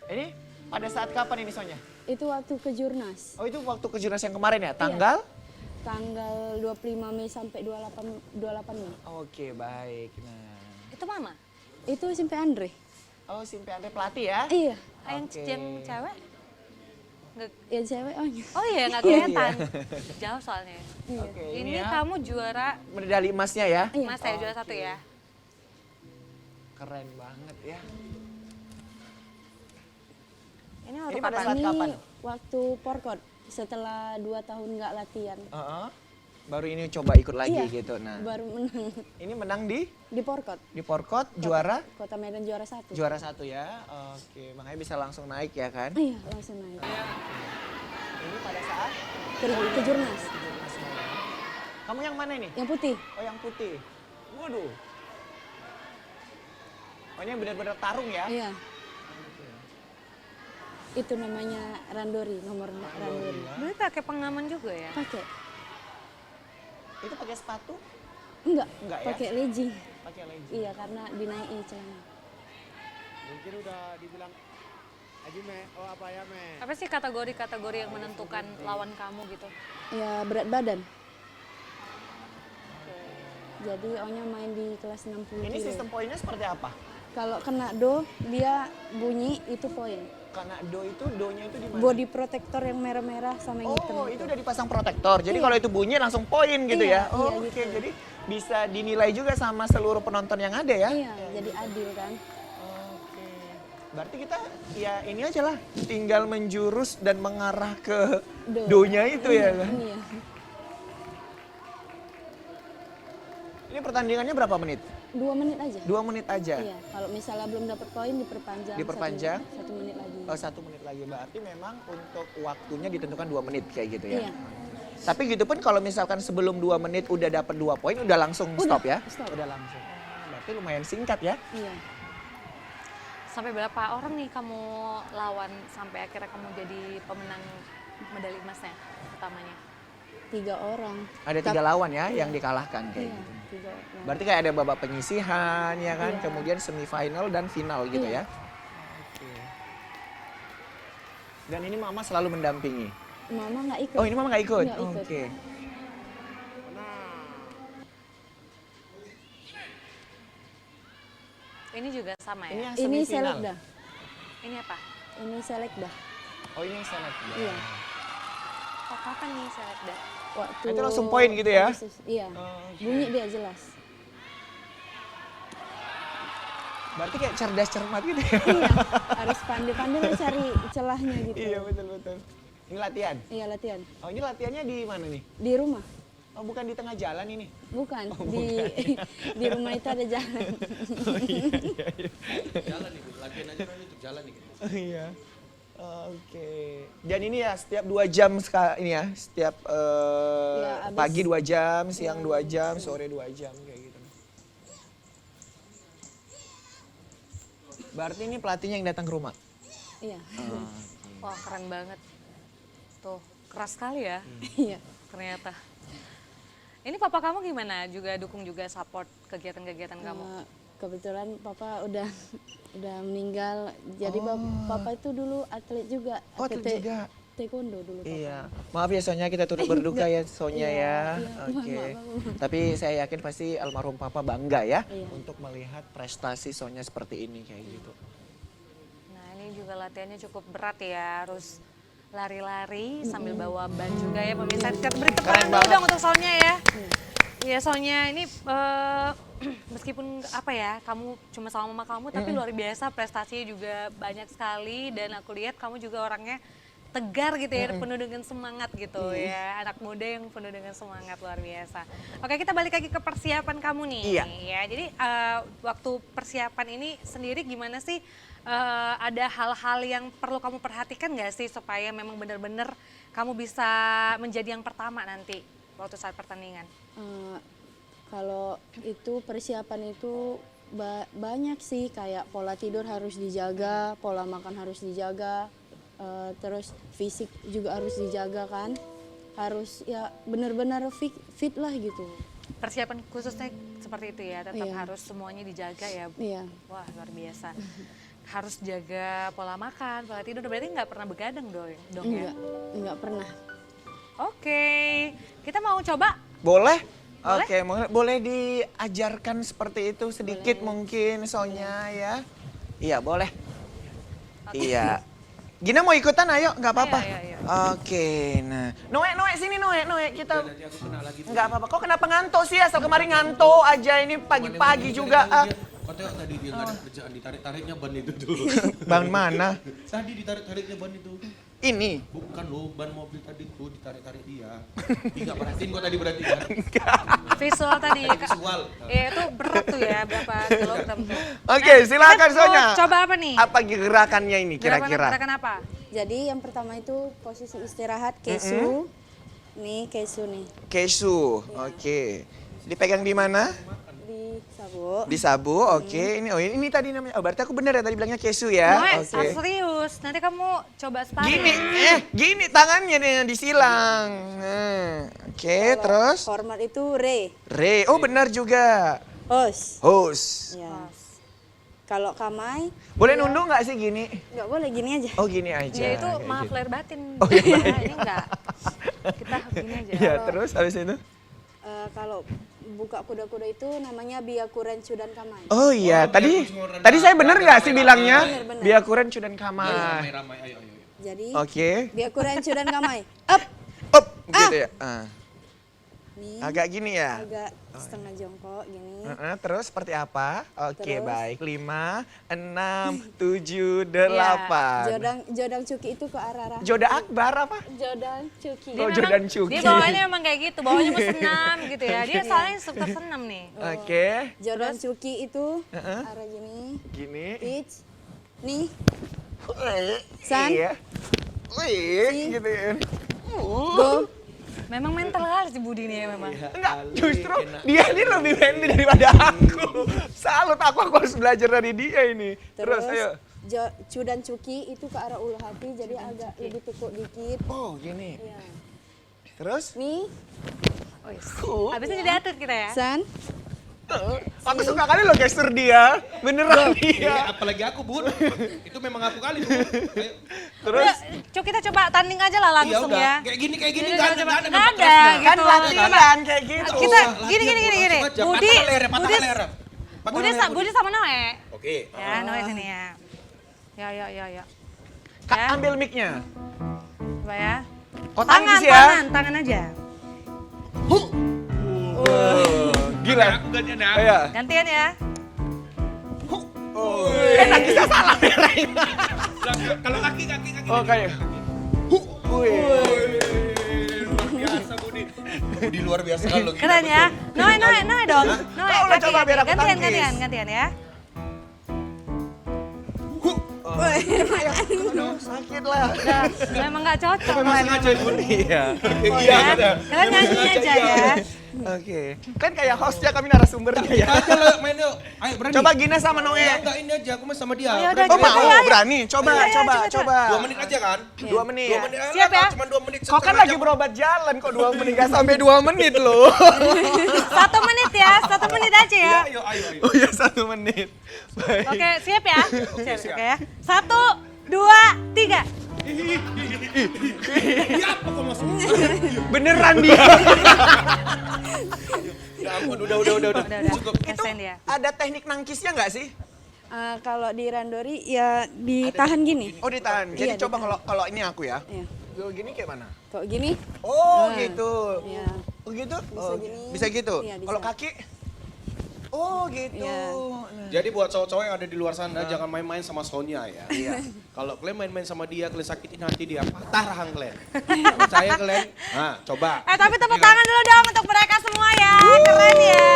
Speaker 1: Ini pada saat kapan ini Sonya?
Speaker 4: Itu waktu ke Jurnas.
Speaker 1: Oh itu waktu ke Jurnas yang kemarin ya? Tanggal?
Speaker 4: Tanggal 25 Mei sampai 28 Mei.
Speaker 1: Oke, baik. Nah.
Speaker 3: Itu mama?
Speaker 4: Itu Simpe Andre.
Speaker 1: Oh, Simpe Andre pelatih ya?
Speaker 4: Iya.
Speaker 1: Oke.
Speaker 3: Yang cewek? Nggak-
Speaker 4: Ya cewek ohnya.
Speaker 3: Oh iya, nggak kelihatan. Jauh soalnya.
Speaker 1: Oke,
Speaker 3: Ini
Speaker 1: ya.
Speaker 3: kamu juara
Speaker 1: Medali emasnya ya?
Speaker 4: Iya.
Speaker 3: Mas ya, juara 1 ya?
Speaker 1: Keren banget ya.
Speaker 3: Ini waktu
Speaker 1: Ini pada
Speaker 3: kapan?
Speaker 1: saat
Speaker 4: Ini
Speaker 1: kapan?
Speaker 4: waktu porkot setelah 2 tahun nggak latihan.
Speaker 1: Baru ini coba ikut lagi
Speaker 4: Iya,
Speaker 1: gitu. Nah,
Speaker 4: baru menang
Speaker 1: ini menang di
Speaker 4: porkot.
Speaker 1: Porkot juara
Speaker 4: Kota Medan juara 1.
Speaker 1: juara 1 ya. Oke, makanya bisa langsung naik ya kan?
Speaker 4: Iya, langsung naik.
Speaker 1: Ini pada saat
Speaker 4: Ke Jurnas.
Speaker 1: kamu yang mana ini?
Speaker 4: Yang putih.
Speaker 1: Oh, yang putih. Waduh. Oh, ini yang benar-benar tarung ya?
Speaker 4: Iya. Itu namanya randori, nomor randori.
Speaker 3: Berarti pakai pengaman juga ya?
Speaker 4: Pakai?
Speaker 1: Itu pakai sepatu?
Speaker 4: Enggak,
Speaker 1: Enggak ya?
Speaker 4: pakai legging.
Speaker 1: Pakai legging.
Speaker 4: Iya, karena dinaikin celana.
Speaker 5: Mungkin udah dibilang Aji me, oh apa ya me?
Speaker 3: Apa sih kategori-kategori yang menentukan lawan kamu gitu?
Speaker 4: Ya berat badan. Jadi O-nya main di kelas 60
Speaker 1: Ini
Speaker 4: kilo.
Speaker 1: sistem poinnya seperti apa?
Speaker 4: Kalau kena do, dia bunyi itu poin.
Speaker 1: Karena do-nya itu di mana?
Speaker 4: Body protector yang merah-merah sama yang hitam
Speaker 1: Oh, itu udah dipasang protektor. Jadi kalau itu bunyi langsung poin gitu
Speaker 4: Iya,
Speaker 1: ya. Oh,
Speaker 4: iya,
Speaker 1: oke.
Speaker 4: gitu.
Speaker 1: Jadi bisa dinilai juga sama seluruh penonton yang ada ya.
Speaker 4: Iya, jadi adil kan.
Speaker 1: Oke. Berarti kita ya ini aja lah, tinggal menjurus dan mengarah ke do-nya itu ya kan.
Speaker 4: Iya.
Speaker 1: Ini pertandingannya berapa menit?
Speaker 4: 2 menit aja.
Speaker 1: 2 menit aja.
Speaker 4: Iya, kalau misalnya belum dapat poin diperpanjang.
Speaker 1: Diperpanjang?
Speaker 4: 1 menit lagi.
Speaker 1: Oh, 1 menit lagi. Berarti memang untuk waktunya ditentukan 2 menit kayak gitu ya.
Speaker 4: Iya.
Speaker 1: Tapi gitu pun kalau misalkan sebelum 2 menit udah dapat 2 poin udah langsung
Speaker 4: Udah,
Speaker 1: stop ya?
Speaker 4: stop.
Speaker 1: Udah langsung. Berarti lumayan singkat ya.
Speaker 4: Iya.
Speaker 3: Sampai berapa orang nih kamu lawan sampai akhirnya kamu jadi pemenang medali emasnya pertamanya?
Speaker 4: 3 orang.
Speaker 1: Ada 3 lawan ya yang dikalahkan kayak
Speaker 4: Iya,
Speaker 1: gitu.
Speaker 4: 3 orang.
Speaker 1: Berarti kayak ada babak penyisihan ya kan,
Speaker 4: Iya.
Speaker 1: kemudian semifinal dan final gitu
Speaker 4: Iya.
Speaker 1: ya. Oke. Dan ini mama selalu mendampingi.
Speaker 4: Mama nggak ikut.
Speaker 1: Oh, ini mama nggak ikut?
Speaker 4: Nggak ikut.
Speaker 1: Oke.
Speaker 3: Ini juga sama
Speaker 1: Ini
Speaker 3: ya?
Speaker 1: yang
Speaker 4: Ini
Speaker 1: semifinal.
Speaker 4: selek dah.
Speaker 3: Ini apa?
Speaker 4: Ini selek dah.
Speaker 1: Oh, ini yang selek.
Speaker 4: Iya.
Speaker 3: Oh, kapan nih selekda?
Speaker 4: Waktu
Speaker 1: Itu langsung poin gitu ya?
Speaker 4: Agustus, iya.
Speaker 1: Oh,
Speaker 4: Bunyi dia jelas.
Speaker 1: Berarti kayak cerdas cermat gitu ya?
Speaker 4: Iya, harus pandai-pandai lah cari celahnya gitu.
Speaker 1: Iya, betul-betul. Ini latihan?
Speaker 4: Iya, latihan.
Speaker 1: Oh, ini latihannya di mana nih?
Speaker 4: Di rumah.
Speaker 1: Oh, bukan di tengah jalan ini?
Speaker 4: Bukan, di rumah itu ada jalan.
Speaker 2: Jalan nih, Bu. Latihan aja nanti untuk jalan nih.
Speaker 1: Oh iya. Oke. Dan ini ya setiap 2 jam ini ya, setiap
Speaker 4: Ya, abis-
Speaker 1: pagi 2 jam, siang 2 jam, sore 2 jam kayak gitu. Berarti ini pelatihnya yang datang ke rumah?
Speaker 4: Iya.
Speaker 3: Wah, keren banget. Tuh, keras sekali ya
Speaker 4: Iya.
Speaker 3: ternyata. Ini papa kamu gimana? Juga dukung juga support kegiatan-kegiatan kamu?
Speaker 4: Kebetulan papa udah meninggal. Jadi papa itu dulu atlet juga.
Speaker 1: Oh, atlet juga.
Speaker 4: Taekwondo dulu papa.
Speaker 1: Iya. Maaf ya Sonya, kita turut berduka ya Sonya
Speaker 4: Iya,
Speaker 1: ya.
Speaker 4: iya.
Speaker 1: Oke.
Speaker 4: Maaf.
Speaker 1: Tapi saya yakin pasti almarhum papa bangga ya
Speaker 4: Iya.
Speaker 1: untuk melihat prestasi Sonya seperti ini kayak gitu.
Speaker 3: Nah, ini juga latihannya cukup berat ya, harus lari-lari sambil bawa ban juga ya pemirsa. Kita beri tepuk tangan dulu dong untuk Sonya ya. Iya, Sonya ini meskipun apa ya, kamu cuma sama mama kamu tapi luar biasa, prestasinya juga banyak sekali dan aku lihat kamu juga orangnya tegar gitu ya, penuh dengan semangat gitu ya. Anak muda yang penuh dengan semangat, luar biasa. Oke, kita balik lagi ke persiapan kamu nih.
Speaker 1: Iya.
Speaker 3: Ya, jadi waktu persiapan ini sendiri gimana sih? Ada hal-hal yang perlu kamu perhatikan nggak sih supaya memang benar-benar kamu bisa menjadi yang pertama nanti waktu saat pertandingan?
Speaker 4: Kalau itu persiapan itu banyak sih, kayak pola tidur harus dijaga, pola makan harus dijaga, terus fisik juga harus dijaga kan, harus ya benar-benar fit lah gitu.
Speaker 3: Persiapan khususnya seperti itu ya, tetap
Speaker 4: Iya.
Speaker 3: harus semuanya dijaga ya.
Speaker 4: Iya.
Speaker 3: Wah, luar biasa. Harus jaga pola makan, pola tidur, berarti nggak pernah begadang dong ya?
Speaker 4: Enggak pernah.
Speaker 3: Oke, kita mau coba.
Speaker 1: Boleh?
Speaker 3: Boleh?
Speaker 1: Oke, boleh diajarkan seperti itu sedikit mungkin Sonya ya? Iya, boleh. Iya. Gina mau ikutan, ayo, nggak apa-apa.
Speaker 3: Ayo.
Speaker 1: Oke, nah. Noe, sini Noe, kita...
Speaker 2: Nanti aku kena lagi.
Speaker 1: Nggak apa-apa, kok kenapa ngantuk sih? Asal kemarin ngantuk aja, ini pagi-pagi juga.
Speaker 2: Kau tengok tadi dia nggak ada kerjaan, ditarik-tariknya ban itu tuh.
Speaker 1: Bang mana?
Speaker 2: Tadi ditarik-tariknya ban itu.
Speaker 1: Ini?
Speaker 2: Bukan loh, ban mobil tadi tuh ditarik-tarik dia. Tidak perhatiin kok tadi berarti kan?
Speaker 3: Visual tadi.
Speaker 2: Visual.
Speaker 3: Ya, itu berat tuh ya, berapa kilogram tuh.
Speaker 1: Oke, silakan
Speaker 3: kita mau
Speaker 1: Sonya.
Speaker 3: coba apa nih?
Speaker 1: Apa gerakannya ini kira-kira?
Speaker 3: Gerakan apa?
Speaker 4: Jadi yang pertama itu posisi istirahat kesu. Nih kesu nih,
Speaker 1: Kesu, oke. Dipegang di mana?
Speaker 4: di sabuk.
Speaker 1: Di sabu, oke. Ini tadi namanya. Oh, berarti aku benar ya tadi bilangnya kesu ya?
Speaker 3: Noe,
Speaker 1: Oke.
Speaker 3: serius. Nanti kamu coba sparring.
Speaker 1: Gini tangannya nih yang disilang. Oke, terus
Speaker 4: Hormat itu re,
Speaker 1: re. Oh, benar juga.
Speaker 4: hos.
Speaker 1: Hos.
Speaker 4: Ya. Kalau kamai
Speaker 1: Boleh nunduk nggak sih gini?
Speaker 4: nggak boleh gini aja.
Speaker 1: Oh, gini aja.
Speaker 3: Ya itu
Speaker 1: kayak
Speaker 3: maaf
Speaker 1: gitu.
Speaker 3: lahir batin.
Speaker 1: Oh, iya.
Speaker 3: Ini enggak. Kita gini aja.
Speaker 1: Iya, terus habis itu?
Speaker 4: Kalau buka kuda-kuda itu namanya Byakuren Chudan Kamai.
Speaker 1: Oh iya, tadi
Speaker 2: Byakuren
Speaker 1: saya bener nggak sih bilangnya?
Speaker 4: Bener.
Speaker 1: Byakuren Chudan Kamai.
Speaker 2: Ramai-ramai, ayo.
Speaker 4: Jadi
Speaker 1: Oke.
Speaker 4: Byakuren Chudan Kamai. Up,
Speaker 1: Up, gitu ya.
Speaker 4: nih
Speaker 1: Agak gini ya.
Speaker 4: agak setengah jongkok gini.
Speaker 1: Terus seperti apa? Oke,
Speaker 4: Terus.
Speaker 1: baik. 5, 6, 7, 8.
Speaker 4: Jodang Cuki itu ke arah
Speaker 1: Joda Akbar apa?
Speaker 4: Jodang Cuki.
Speaker 1: Oh, Jordan Cuki.
Speaker 3: Dia bawaannya emang kayak gitu, bawaannya mau senam gitu ya. Dia soalnya suka senam nih.
Speaker 1: Oke.
Speaker 4: Jodang Cuki itu arah gini.
Speaker 1: Gini.
Speaker 4: Pitch. Nih.
Speaker 1: Wih,
Speaker 4: San.
Speaker 1: Iya. Wih, gitu ya.
Speaker 4: Go.
Speaker 3: Memang mental kali si Budi nih ya memang.
Speaker 1: Enggak, justru dia ini lebih friendly daripada aku. Salut aku harus belajar dari dia ini. Terus ayo.
Speaker 4: Chudan Cuki itu ke arah ulu hati jadi agak lebih tekuk dikit.
Speaker 1: Oh, gini.
Speaker 4: Ya.
Speaker 1: Terus?
Speaker 4: Nih.
Speaker 3: Habisnya jadi atlet kita ya.
Speaker 4: San.
Speaker 1: Aku suka kali lo gestur dia. Beneran dia.
Speaker 2: Iya, apalagi aku, Bud. Itu memang aku kali, Bud. Ayo.
Speaker 1: Terus?
Speaker 3: Udah, Cuk kita coba tanding aja lah langsung
Speaker 2: udah.
Speaker 3: ya.
Speaker 2: Kayak gini
Speaker 3: Iya,
Speaker 2: nggak
Speaker 3: coba.
Speaker 2: ada
Speaker 3: Nggak
Speaker 2: nampak
Speaker 3: ada
Speaker 2: kerasnya.
Speaker 1: Kan
Speaker 3: gitu.
Speaker 1: latihan kayak gitu.
Speaker 3: Kita
Speaker 2: Latihan,
Speaker 3: gini.
Speaker 2: Bud, langsung aja.
Speaker 3: Budi,
Speaker 2: Patah leher. Patah
Speaker 3: Budi,
Speaker 2: leher,
Speaker 3: Budi sama Noe.
Speaker 2: Oke.
Speaker 3: Ya, Noe sini ya. Ya.
Speaker 1: Kak,
Speaker 3: Ya.
Speaker 1: ambil mic-nya.
Speaker 3: Coba ya.
Speaker 1: Oh,
Speaker 3: Tangan,
Speaker 1: tangkis ya.
Speaker 3: tangan aja.
Speaker 1: Gila.
Speaker 2: Aku gantian ya.
Speaker 1: Iya.
Speaker 3: Gantian ya.
Speaker 1: Nangisnya salah ya,
Speaker 2: Kalau kaki.
Speaker 1: Oh, kayak. Wih.
Speaker 2: Luar biasa, Budi. Budi luar biasa kalau gitu.
Speaker 3: Keren ya. Noe dong. Noe,
Speaker 1: Kau lah coba biar aku
Speaker 3: gantian,
Speaker 1: tangkis.
Speaker 3: gantian ya.
Speaker 1: Aduh, sakit lah.
Speaker 3: Udah, memang nggak cocok.
Speaker 2: Memang sengaja, Budi.
Speaker 1: Iya.
Speaker 3: Iya, kalian nyanyi aja ya.
Speaker 1: Oke. Kan kayak hostnya kami narasumbernya ya.
Speaker 2: Aja lah main yuk. Ayo berani.
Speaker 1: Coba Gina sama Noe.
Speaker 2: Enggak ini aja, aku main sama dia.
Speaker 3: ya udah,
Speaker 1: Oh
Speaker 3: coba,
Speaker 1: mau,
Speaker 3: ayo.
Speaker 1: berani? Coba.
Speaker 2: 2 menit aja kan?
Speaker 1: 2 menit.
Speaker 2: 2 menit.
Speaker 3: Siap ya?
Speaker 2: Cuma 2 menit.
Speaker 1: Kau kan lagi berobat jalan kok 2 menit, gak sampai 2 menit loh.
Speaker 3: 1 menit ya, 1 menit aja ya.
Speaker 2: Ayo.
Speaker 1: Oh iya 1 menit. Baik.
Speaker 3: Oke, siap ya? Siap. Oke ya. 1, 2, 3.
Speaker 2: Iya, apa kok masuk?
Speaker 1: Beneran dia.
Speaker 2: Ya ampun, udah.
Speaker 3: Udah.
Speaker 2: Cukup.
Speaker 3: Kesen dia.
Speaker 1: Ada teknik nangkisnya nggak sih?
Speaker 4: Kalau di randori ya ditahan gini.
Speaker 1: Oh ditahan. Jadi
Speaker 4: Iya,
Speaker 1: coba kalau ini aku ya.
Speaker 4: Iya.
Speaker 1: Kalau gini kayak mana?
Speaker 4: Kok gini?
Speaker 1: Oh
Speaker 4: Nah,
Speaker 1: gitu.
Speaker 4: iya.
Speaker 1: Oh gitu?
Speaker 4: Bisa
Speaker 1: Oh,
Speaker 4: gini.
Speaker 1: bisa gitu.
Speaker 4: Iya, bisa.
Speaker 1: Kalau kaki? Oh gitu.
Speaker 4: Iya.
Speaker 2: Jadi buat cowok-cowok yang ada di luar sana jangan main-main sama Sonia ya.
Speaker 1: Iya.
Speaker 2: Kalau kalian main-main sama dia, kalian sakitin hati dia, patah rahang kalian. Percaya kalian? Nah, coba.
Speaker 3: Tapi tepuk tangan dulu dong untuk mereka semua ya. Keren ya.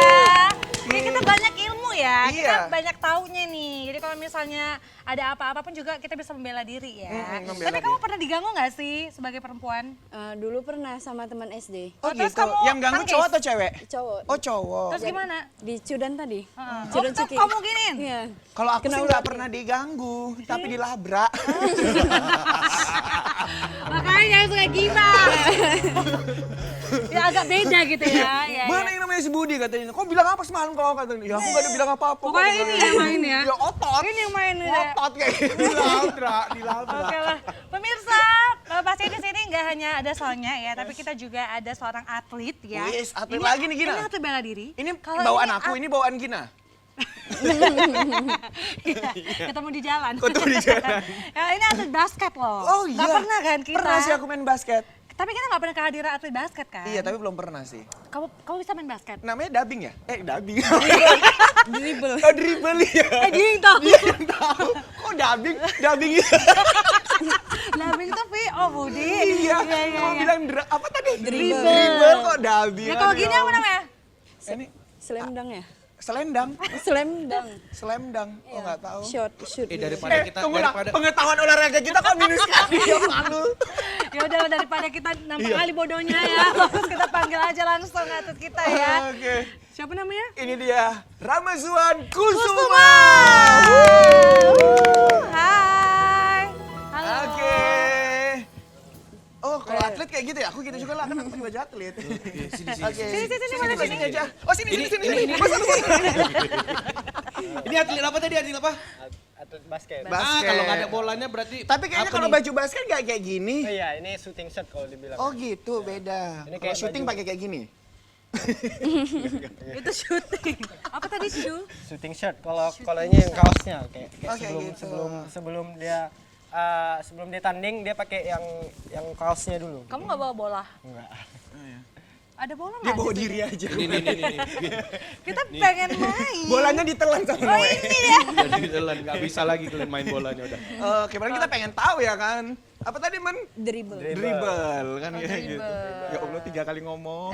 Speaker 3: Ini kita banyak ilmu ya. Kita
Speaker 1: Iya.
Speaker 3: banyak taunya nih. Jadi kalau misalnya ada apa-apa pun juga kita bisa membela diri ya.
Speaker 1: membela
Speaker 3: Tapi kamu pernah diganggu nggak sih sebagai perempuan?
Speaker 4: Dulu pernah sama teman SD.
Speaker 1: Oh
Speaker 3: terus
Speaker 1: gitu.
Speaker 3: kamu
Speaker 1: Yang ganggu
Speaker 3: tangkis?
Speaker 1: cowok atau cewek?
Speaker 4: Cowok.
Speaker 1: Oh cowok.
Speaker 3: Terus gimana?
Speaker 4: Di Cudan tadi.
Speaker 3: Oh,
Speaker 4: Cudan
Speaker 3: tuh
Speaker 4: Cuki.
Speaker 3: kamu giniin?
Speaker 4: Iya.
Speaker 1: Kalau aku
Speaker 4: Kena
Speaker 1: sih
Speaker 4: ular.
Speaker 1: nggak pernah diganggu, tapi dilabrak.
Speaker 3: Makanya suka gila. Ya agak beda gitu ya. Ya,
Speaker 1: Mana
Speaker 3: ya.
Speaker 1: yang namanya si Budi katanya? Kok bilang apa semalam kau katanya? Ya aku gak ada bilang apa-apa. kok.
Speaker 3: Pokoknya ini yang main ya.
Speaker 1: Ya otot.
Speaker 3: Ini yang main ya.
Speaker 1: Otot kayak gitu. Dilabrak.
Speaker 3: Oke lah, pemirsa, pasti di sini nggak hanya ada Sonya ya, tapi kita juga ada seorang atlet ya.
Speaker 1: Wis, atlet lagi nih, Gina.
Speaker 3: Ini atlet bela diri.
Speaker 1: Ini
Speaker 3: Kalau
Speaker 1: bawaan
Speaker 3: ini
Speaker 1: aku, ini bawaan Gina.
Speaker 3: Iya, ketemu di jalan.
Speaker 1: Ketemu di jalan.
Speaker 3: Ya, ini atlet basket loh.
Speaker 1: Oh iya.
Speaker 3: Nggak pernah kan kita?
Speaker 1: Pernah sih aku main basket.
Speaker 3: Tapi kita nggak pernah kehadiran atlet basket kan?
Speaker 1: Iya, tapi belum pernah sih.
Speaker 3: Kamu bisa main basket?
Speaker 1: Namanya dubbing ya? Dubbing.
Speaker 4: Dribble.
Speaker 1: Oh, dribble ya.
Speaker 3: Dia yang tahu.
Speaker 1: Dia yang tahu. Kok dubbing? Dubbing itu.
Speaker 3: Dubbing tuh oh Budi.
Speaker 1: Iya.
Speaker 3: Iya.
Speaker 1: Kamu bilang apa tadi?
Speaker 4: Dribble.
Speaker 1: Dribble kok dubbing.
Speaker 3: Ya kalau
Speaker 1: Aduh,
Speaker 3: gini
Speaker 1: ya
Speaker 3: apa namanya?
Speaker 1: Ini
Speaker 4: Slam dunk ya?
Speaker 1: selendang.
Speaker 4: Slam dunk.
Speaker 1: Slam dunk. Oh, nggak tahu.
Speaker 4: Shoot.
Speaker 2: Daripada kita
Speaker 1: Tunggu lah,
Speaker 2: daripada
Speaker 1: pengetahuan olahraga kita kok minus sekali ya, malu.
Speaker 3: Ya udah daripada kita nampak
Speaker 1: Iya.
Speaker 3: kali bodohnya ya. Bagus kita panggil aja langsung atlet kita ya.
Speaker 1: Oke,
Speaker 3: Siapa namanya?
Speaker 1: ini dia Ramazuan Kusuma.
Speaker 3: Kusuma. Hai. Halo.
Speaker 1: Oke. Oh, kalau atlet kayak gitu ya? Aku gitu juga lah, kan aku pakai baju atlet.
Speaker 2: sini.
Speaker 1: Oke.
Speaker 3: Sini, mana sini?
Speaker 1: aja. Oh, sini.
Speaker 2: Ini. Ini atlet apa tadi? Atlet apa?
Speaker 5: Atlet basket.
Speaker 1: Basket.
Speaker 2: Kalau nggak ada bolanya berarti
Speaker 1: Tapi kayaknya
Speaker 2: apa
Speaker 1: kalau
Speaker 2: nih?
Speaker 1: baju basket nggak kayak gini.
Speaker 5: Oh iya, ini shooting shot kalau dibilang.
Speaker 1: Oh gitu, beda.
Speaker 5: Ini
Speaker 1: Kalau
Speaker 5: kayak
Speaker 1: syuting
Speaker 5: baju.
Speaker 1: pakai kayak gini.
Speaker 3: Itu syuting. Apa tadi shoe?
Speaker 5: Shooting shirt. Kalau ini yang kaosnya kayak
Speaker 1: Oke,
Speaker 5: sebelum
Speaker 1: gitu.
Speaker 5: sebelum dia sebelum dia tanding dia pakai yang kaosnya dulu.
Speaker 3: Kamu nggak bawa bola?
Speaker 5: Enggak.
Speaker 3: Ada bola
Speaker 1: Dia
Speaker 3: nggak?
Speaker 1: bawa
Speaker 3: di sini?
Speaker 1: diri aja.
Speaker 2: Ini.
Speaker 3: Kita pengen main.
Speaker 1: Bolanya ditelan sama
Speaker 3: Oh
Speaker 1: Noe.
Speaker 3: ini dia.
Speaker 2: Jadi telan, nggak bisa lagi kalian main bolanya udah.
Speaker 1: Oke, berarti kita pengen tahu ya kan. Apa tadi men?
Speaker 4: Dribble.
Speaker 1: Dribble kan
Speaker 3: Oh,
Speaker 1: ya gitu.
Speaker 3: dribble.
Speaker 1: Ya Allah 3 kali ngomong.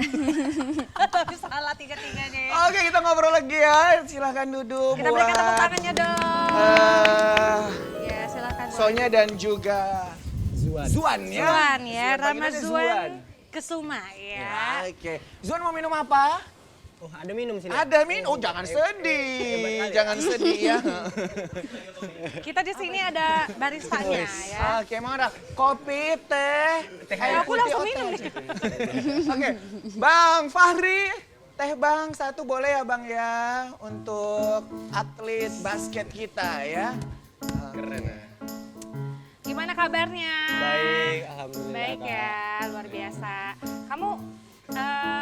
Speaker 3: Tapi salah tiga-tiganya ya.
Speaker 1: Oke, kita ngobrol lagi ya. Silahkan duduk.
Speaker 3: Kita berikan tepuk
Speaker 1: buat,
Speaker 3: tangannya dong.
Speaker 1: eh,
Speaker 3: Ya silakan.
Speaker 1: Sonya dan juga Zuan ya.
Speaker 3: Zuan ya,
Speaker 1: Zuan,
Speaker 3: Rama
Speaker 1: panggilannya
Speaker 3: Zuan Kesuma ya.
Speaker 1: Ya, oke. Zuan mau minum apa?
Speaker 5: Oh, ada minum sini.
Speaker 1: Ada min. Oh, jangan sedih. Jangan sedih ya.
Speaker 3: Kita di sini ada baristanya ya.
Speaker 1: Oke, mau ada kopi, teh, air
Speaker 3: Aku
Speaker 1: putih,
Speaker 3: langsung
Speaker 1: oh,
Speaker 3: minum
Speaker 1: teh.
Speaker 3: nih.
Speaker 1: Oke, Bang Fahri, teh Bang satu boleh ya Bang ya untuk atlet basket kita ya.
Speaker 5: Keren ya.
Speaker 3: Gimana kabarnya?
Speaker 5: Baik, alhamdulillah.
Speaker 3: Baik
Speaker 5: Kak.
Speaker 3: ya, luar biasa. Kamu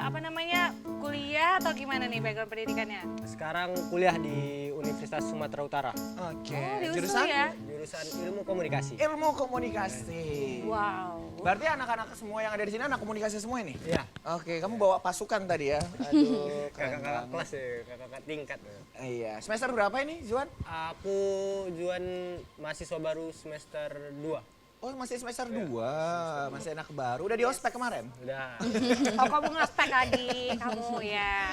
Speaker 3: apa namanya kuliah atau gimana nih background pendidikannya?
Speaker 5: Sekarang kuliah di Universitas Sumatera Utara.
Speaker 1: Oke,
Speaker 3: Oh, di USU
Speaker 1: jurusan
Speaker 3: ya?
Speaker 5: Jurusan Ilmu Komunikasi.
Speaker 1: ilmu komunikasi.
Speaker 3: Wow.
Speaker 1: Berarti anak-anak semua yang ada di sini anak komunikasi semua ini?
Speaker 5: Iya.
Speaker 1: Oke, kamu bawa pasukan tadi ya? Aduh, keren
Speaker 5: Kakak-kakak
Speaker 1: banget.
Speaker 5: kelas ya, kakak-kakak tingkat.
Speaker 1: Iya, semester berapa ini Zuan?
Speaker 5: Aku Juan mahasiswa baru semester 2.
Speaker 1: Oh, masih semester 2, masih anak baru. Udah di ospek kemarin?
Speaker 5: Udah.
Speaker 3: Oh kamu ngaspek lagi, kamu ya.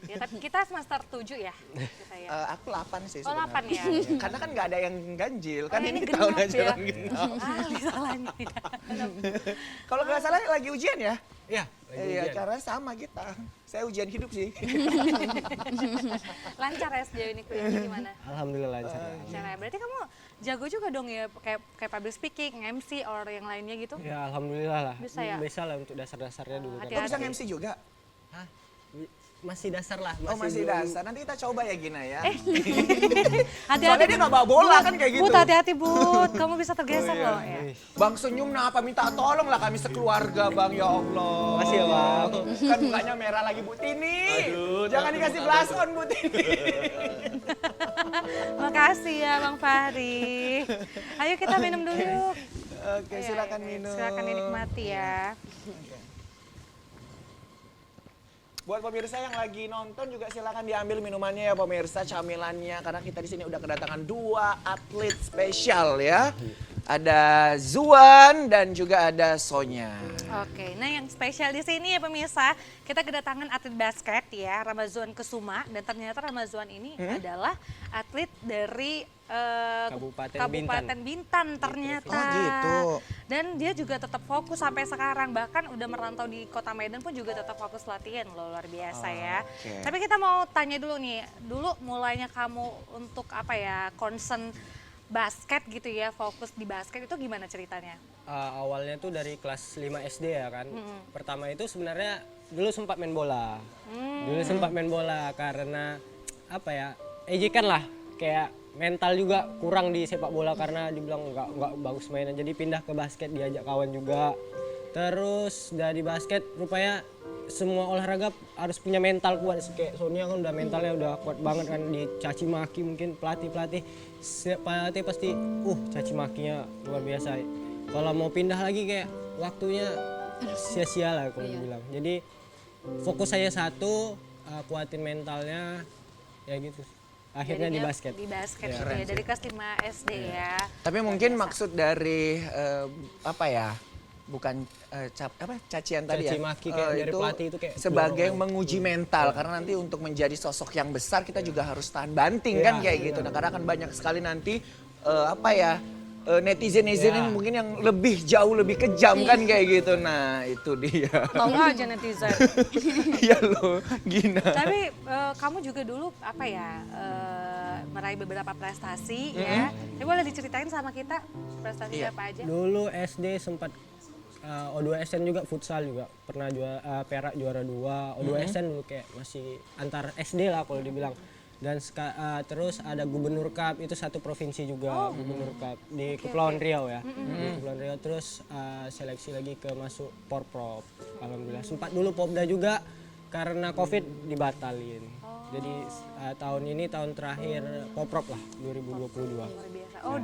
Speaker 3: Ya tapi kita semester 7 ya. Kita ya.
Speaker 1: Aku 8 sih
Speaker 3: Oh,
Speaker 1: sebenarnya.
Speaker 3: 8 ya?
Speaker 1: Karena kan nggak ada yang ganjil, kan
Speaker 3: Oh,
Speaker 1: ini
Speaker 3: ini
Speaker 1: tahun
Speaker 3: genap
Speaker 1: aja
Speaker 3: ya?
Speaker 1: orang genap.
Speaker 3: Ah, salahnya ya.
Speaker 1: Kalau nggak salah lagi ujian ya?
Speaker 5: Iya.
Speaker 1: Iya, karena sama kita. Saya ujian hidup sih.
Speaker 3: Lancar ya sejauh ini kuliahnya gimana?
Speaker 5: Alhamdulillah lancar.
Speaker 3: Lancar ya. Berarti kamu jago juga dong ya kayak public speaking, MC or yang lainnya gitu?
Speaker 5: Ya alhamdulillah lah.
Speaker 3: Bisa ya?
Speaker 5: Bisa lah untuk dasar-dasarnya dulu. kan.
Speaker 3: hati-hati.
Speaker 1: Kok bisa nge-MC juga?
Speaker 5: Hah? Masih dasar lah.
Speaker 1: Oh, masih
Speaker 5: belum-
Speaker 1: dasar. Nanti kita coba ya Gina ya.
Speaker 3: Hati-hati.
Speaker 1: Soalnya dia nggak bawa bola kan kayak gitu.
Speaker 3: Bud, hati-hati Bud. Kamu bisa tergeser loh ya.
Speaker 1: Bang senyum nah apa minta tolong lah kami sekeluarga Bang, ya Allah.
Speaker 5: Makasih ya, Bang.
Speaker 1: Kan mukanya merah lagi Bu Tini. Jangan dikasih blush on Bu Tini.
Speaker 3: Makasih ya Bang Fahri. Ayo kita minum dulu.
Speaker 1: Oke, silakan minum.
Speaker 3: Silakan dinikmati ya.
Speaker 1: Buat pemirsa yang lagi nonton juga silakan diambil minumannya ya pemirsa, camilannya karena kita di sini udah kedatangan 2 atlet spesial ya. Ada Zuan dan juga ada Sonya.
Speaker 3: Oke, nah yang spesial di sini ya pemirsa, kita kedatangan atlet basket ya, Ramazuan Kesuma, dan ternyata Ramazuan ini adalah atlet dari
Speaker 5: Kabupaten
Speaker 3: Bintan ternyata.
Speaker 1: Oh, gitu.
Speaker 3: Dan dia juga tetap fokus sampai sekarang, bahkan udah merantau di Kota Medan pun juga tetap fokus latihan loh, luar biasa ya.
Speaker 1: Oke.
Speaker 3: Tapi kita mau tanya dulu nih, dulu mulainya kamu untuk apa ya, concern basket gitu ya, fokus di basket itu gimana ceritanya?
Speaker 5: Awalnya tuh dari kelas 5 SD ya kan. Pertama itu sebenarnya dulu sempat main bola. Dulu sempat main bola karena apa ya? Ejekan lah kayak mental juga kurang di sepak bola karena dibilang nggak bagus mainan. Jadi pindah ke basket diajak kawan juga. Terus dari basket rupanya semua olahraga harus punya mental kuat. Kayak Sonia kan udah mentalnya udah kuat banget kan, dicaci maki mungkin pelatih setiap pelatih pasti caci makinya luar biasa. Kalau mau pindah lagi kayak waktunya sia-sia lah kalau bilang. Jadi fokus saya satu, kuatin mentalnya ya gitu. Akhirnya di
Speaker 3: Jadinya
Speaker 5: basket.
Speaker 3: Di basket
Speaker 5: Ya.
Speaker 3: gitu ya, dari kelas 5 SD ya.
Speaker 1: Tapi mungkin maksud dari apa ya? Bukan cacian tadi ya.
Speaker 5: Caci maki kayak dari pelatih itu kayak
Speaker 1: sebagai
Speaker 5: dorongan.
Speaker 1: menguji mental karena nanti untuk menjadi sosok yang besar kita juga harus tahan banting kan kayak gitu. Nah, karena akan banyak sekali nanti netizen yang mungkin yang jauh lebih kejam kan kayak gitu. Nah, itu dia.
Speaker 3: Tahu aja netizen.
Speaker 1: Iya loh, Gina.
Speaker 3: Tapi kamu juga dulu apa ya, meraih beberapa prestasi ya. Ini boleh diceritain sama kita prestasi
Speaker 1: Iya.
Speaker 3: apa aja?
Speaker 5: Dulu SD sempat O2SN juga futsal juga pernah perak juara 2. O2SN dulu kayak masih antar SD lah kalau dibilang. Dan terus ada Gubernur Cup, itu satu provinsi juga Gubernur Cup di Kepulauan Riau ya. Di Kepulauan Riau terus seleksi lagi ke masuk Porprov. Alhamdulillah. Sempat dulu Popda juga karena COVID dibatalin. Jadi tahun ini tahun terakhir Poprov lah 2022.
Speaker 3: Luar biasa. Oh,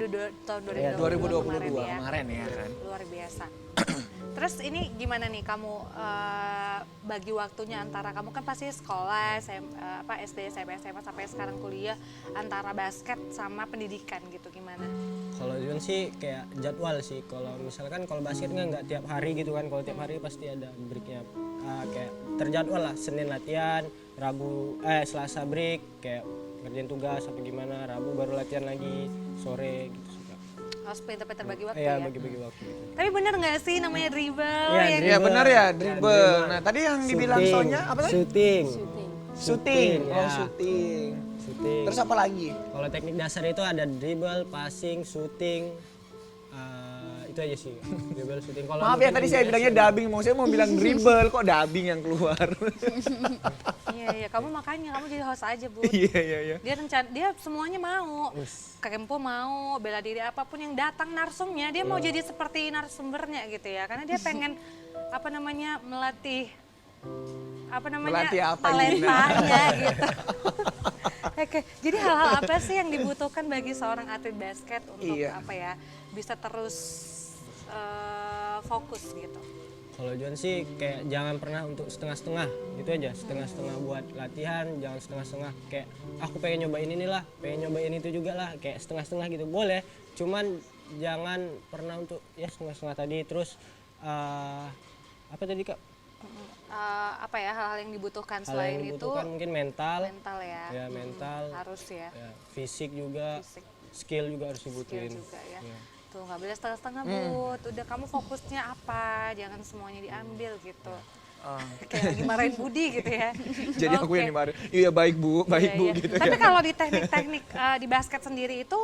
Speaker 3: tahun
Speaker 5: Iya,
Speaker 3: 2022
Speaker 1: kemarin ya kan.
Speaker 3: Luar biasa. Terus ini gimana nih kamu bagi waktunya antara kamu kan pasti sekolah, SD, SMP, SMA sampai sekarang kuliah, antara basket sama pendidikan gitu gimana?
Speaker 5: Kalau Jun sih kayak jadwal sih. Kalau misalkan kalau basket kan nggak tiap hari gitu kan. Kalau tiap hari pasti ada breaknya. Kayak terjadwal lah. Senin latihan, Selasa break, kayak ngerjain tugas apa gimana. Rabu baru latihan lagi, sore gitu suka.
Speaker 3: Harus pintar-pintar bagi waktu
Speaker 5: Iya,
Speaker 3: ya?
Speaker 5: bagi-bagi waktu.
Speaker 3: Tapi bener nggak sih namanya dribble?
Speaker 5: Iya,
Speaker 3: yang
Speaker 1: Iya benar ya, dribble. Nah, tadi yang dibilang
Speaker 5: Shooting,
Speaker 1: Sonya apa tadi?
Speaker 5: Shooting.
Speaker 1: Syuting.
Speaker 5: ya.
Speaker 1: Oh, syuting.
Speaker 5: Shooting.
Speaker 1: Terus apa lagi?
Speaker 5: Kalau teknik dasar itu ada dribble, passing, shooting. Itu aja sih. Dribble, shooting. Kalau
Speaker 1: Maaf ya
Speaker 5: mungkin
Speaker 1: tadi saya
Speaker 5: MBS
Speaker 1: bilangnya dubbing, mau saya mau bilang dribble kok dubbing yang keluar.
Speaker 3: Iya, kamu makanya kamu jadi host aja, Bu.
Speaker 1: Iya.
Speaker 3: Dia semuanya mau. Kempo mau, bela diri apapun yang datang narsumnya, dia mau jadi seperti narsumbernya gitu ya. Karena dia pengen melatih
Speaker 1: Melatih apa,
Speaker 3: talentanya gitu. Oke, jadi hal-hal apa sih yang dibutuhkan bagi seorang atlet basket untuk
Speaker 1: Iya.
Speaker 3: bisa terus fokus gitu?
Speaker 5: Kalau Juan sih kayak jangan pernah untuk setengah-setengah gitu aja, setengah-setengah buat latihan, jangan setengah-setengah kayak aku pengen nyobain ini lah, pengen nyobain itu juga lah, kayak setengah-setengah gitu boleh, cuman jangan pernah untuk ya setengah-setengah tadi. Terus apa tadi Kak?
Speaker 3: Hal-hal yang dibutuhkan
Speaker 5: Hal
Speaker 3: selain
Speaker 5: yang
Speaker 3: itu
Speaker 5: dibutuhkan mungkin mental
Speaker 3: ya.
Speaker 5: ya mental,
Speaker 3: Harus ya.
Speaker 5: ya, fisik juga,
Speaker 3: Fisik.
Speaker 5: skill juga harus
Speaker 3: Skill
Speaker 5: dibutuhin.
Speaker 3: juga ya.
Speaker 5: Ya.
Speaker 3: Tuh nggak boleh setengah-setengah, Bud. Udah kamu fokusnya apa? Jangan semuanya diambil gitu. Kayak lagi marahin Budi gitu ya.
Speaker 1: Jadi aku yang
Speaker 3: Oke.
Speaker 1: dimarahin. Iya baik Bu, baik
Speaker 3: Iya,
Speaker 1: Bu
Speaker 3: iya.
Speaker 1: gitu
Speaker 3: Tapi
Speaker 1: ya.
Speaker 3: kalau di teknik-teknik di basket sendiri itu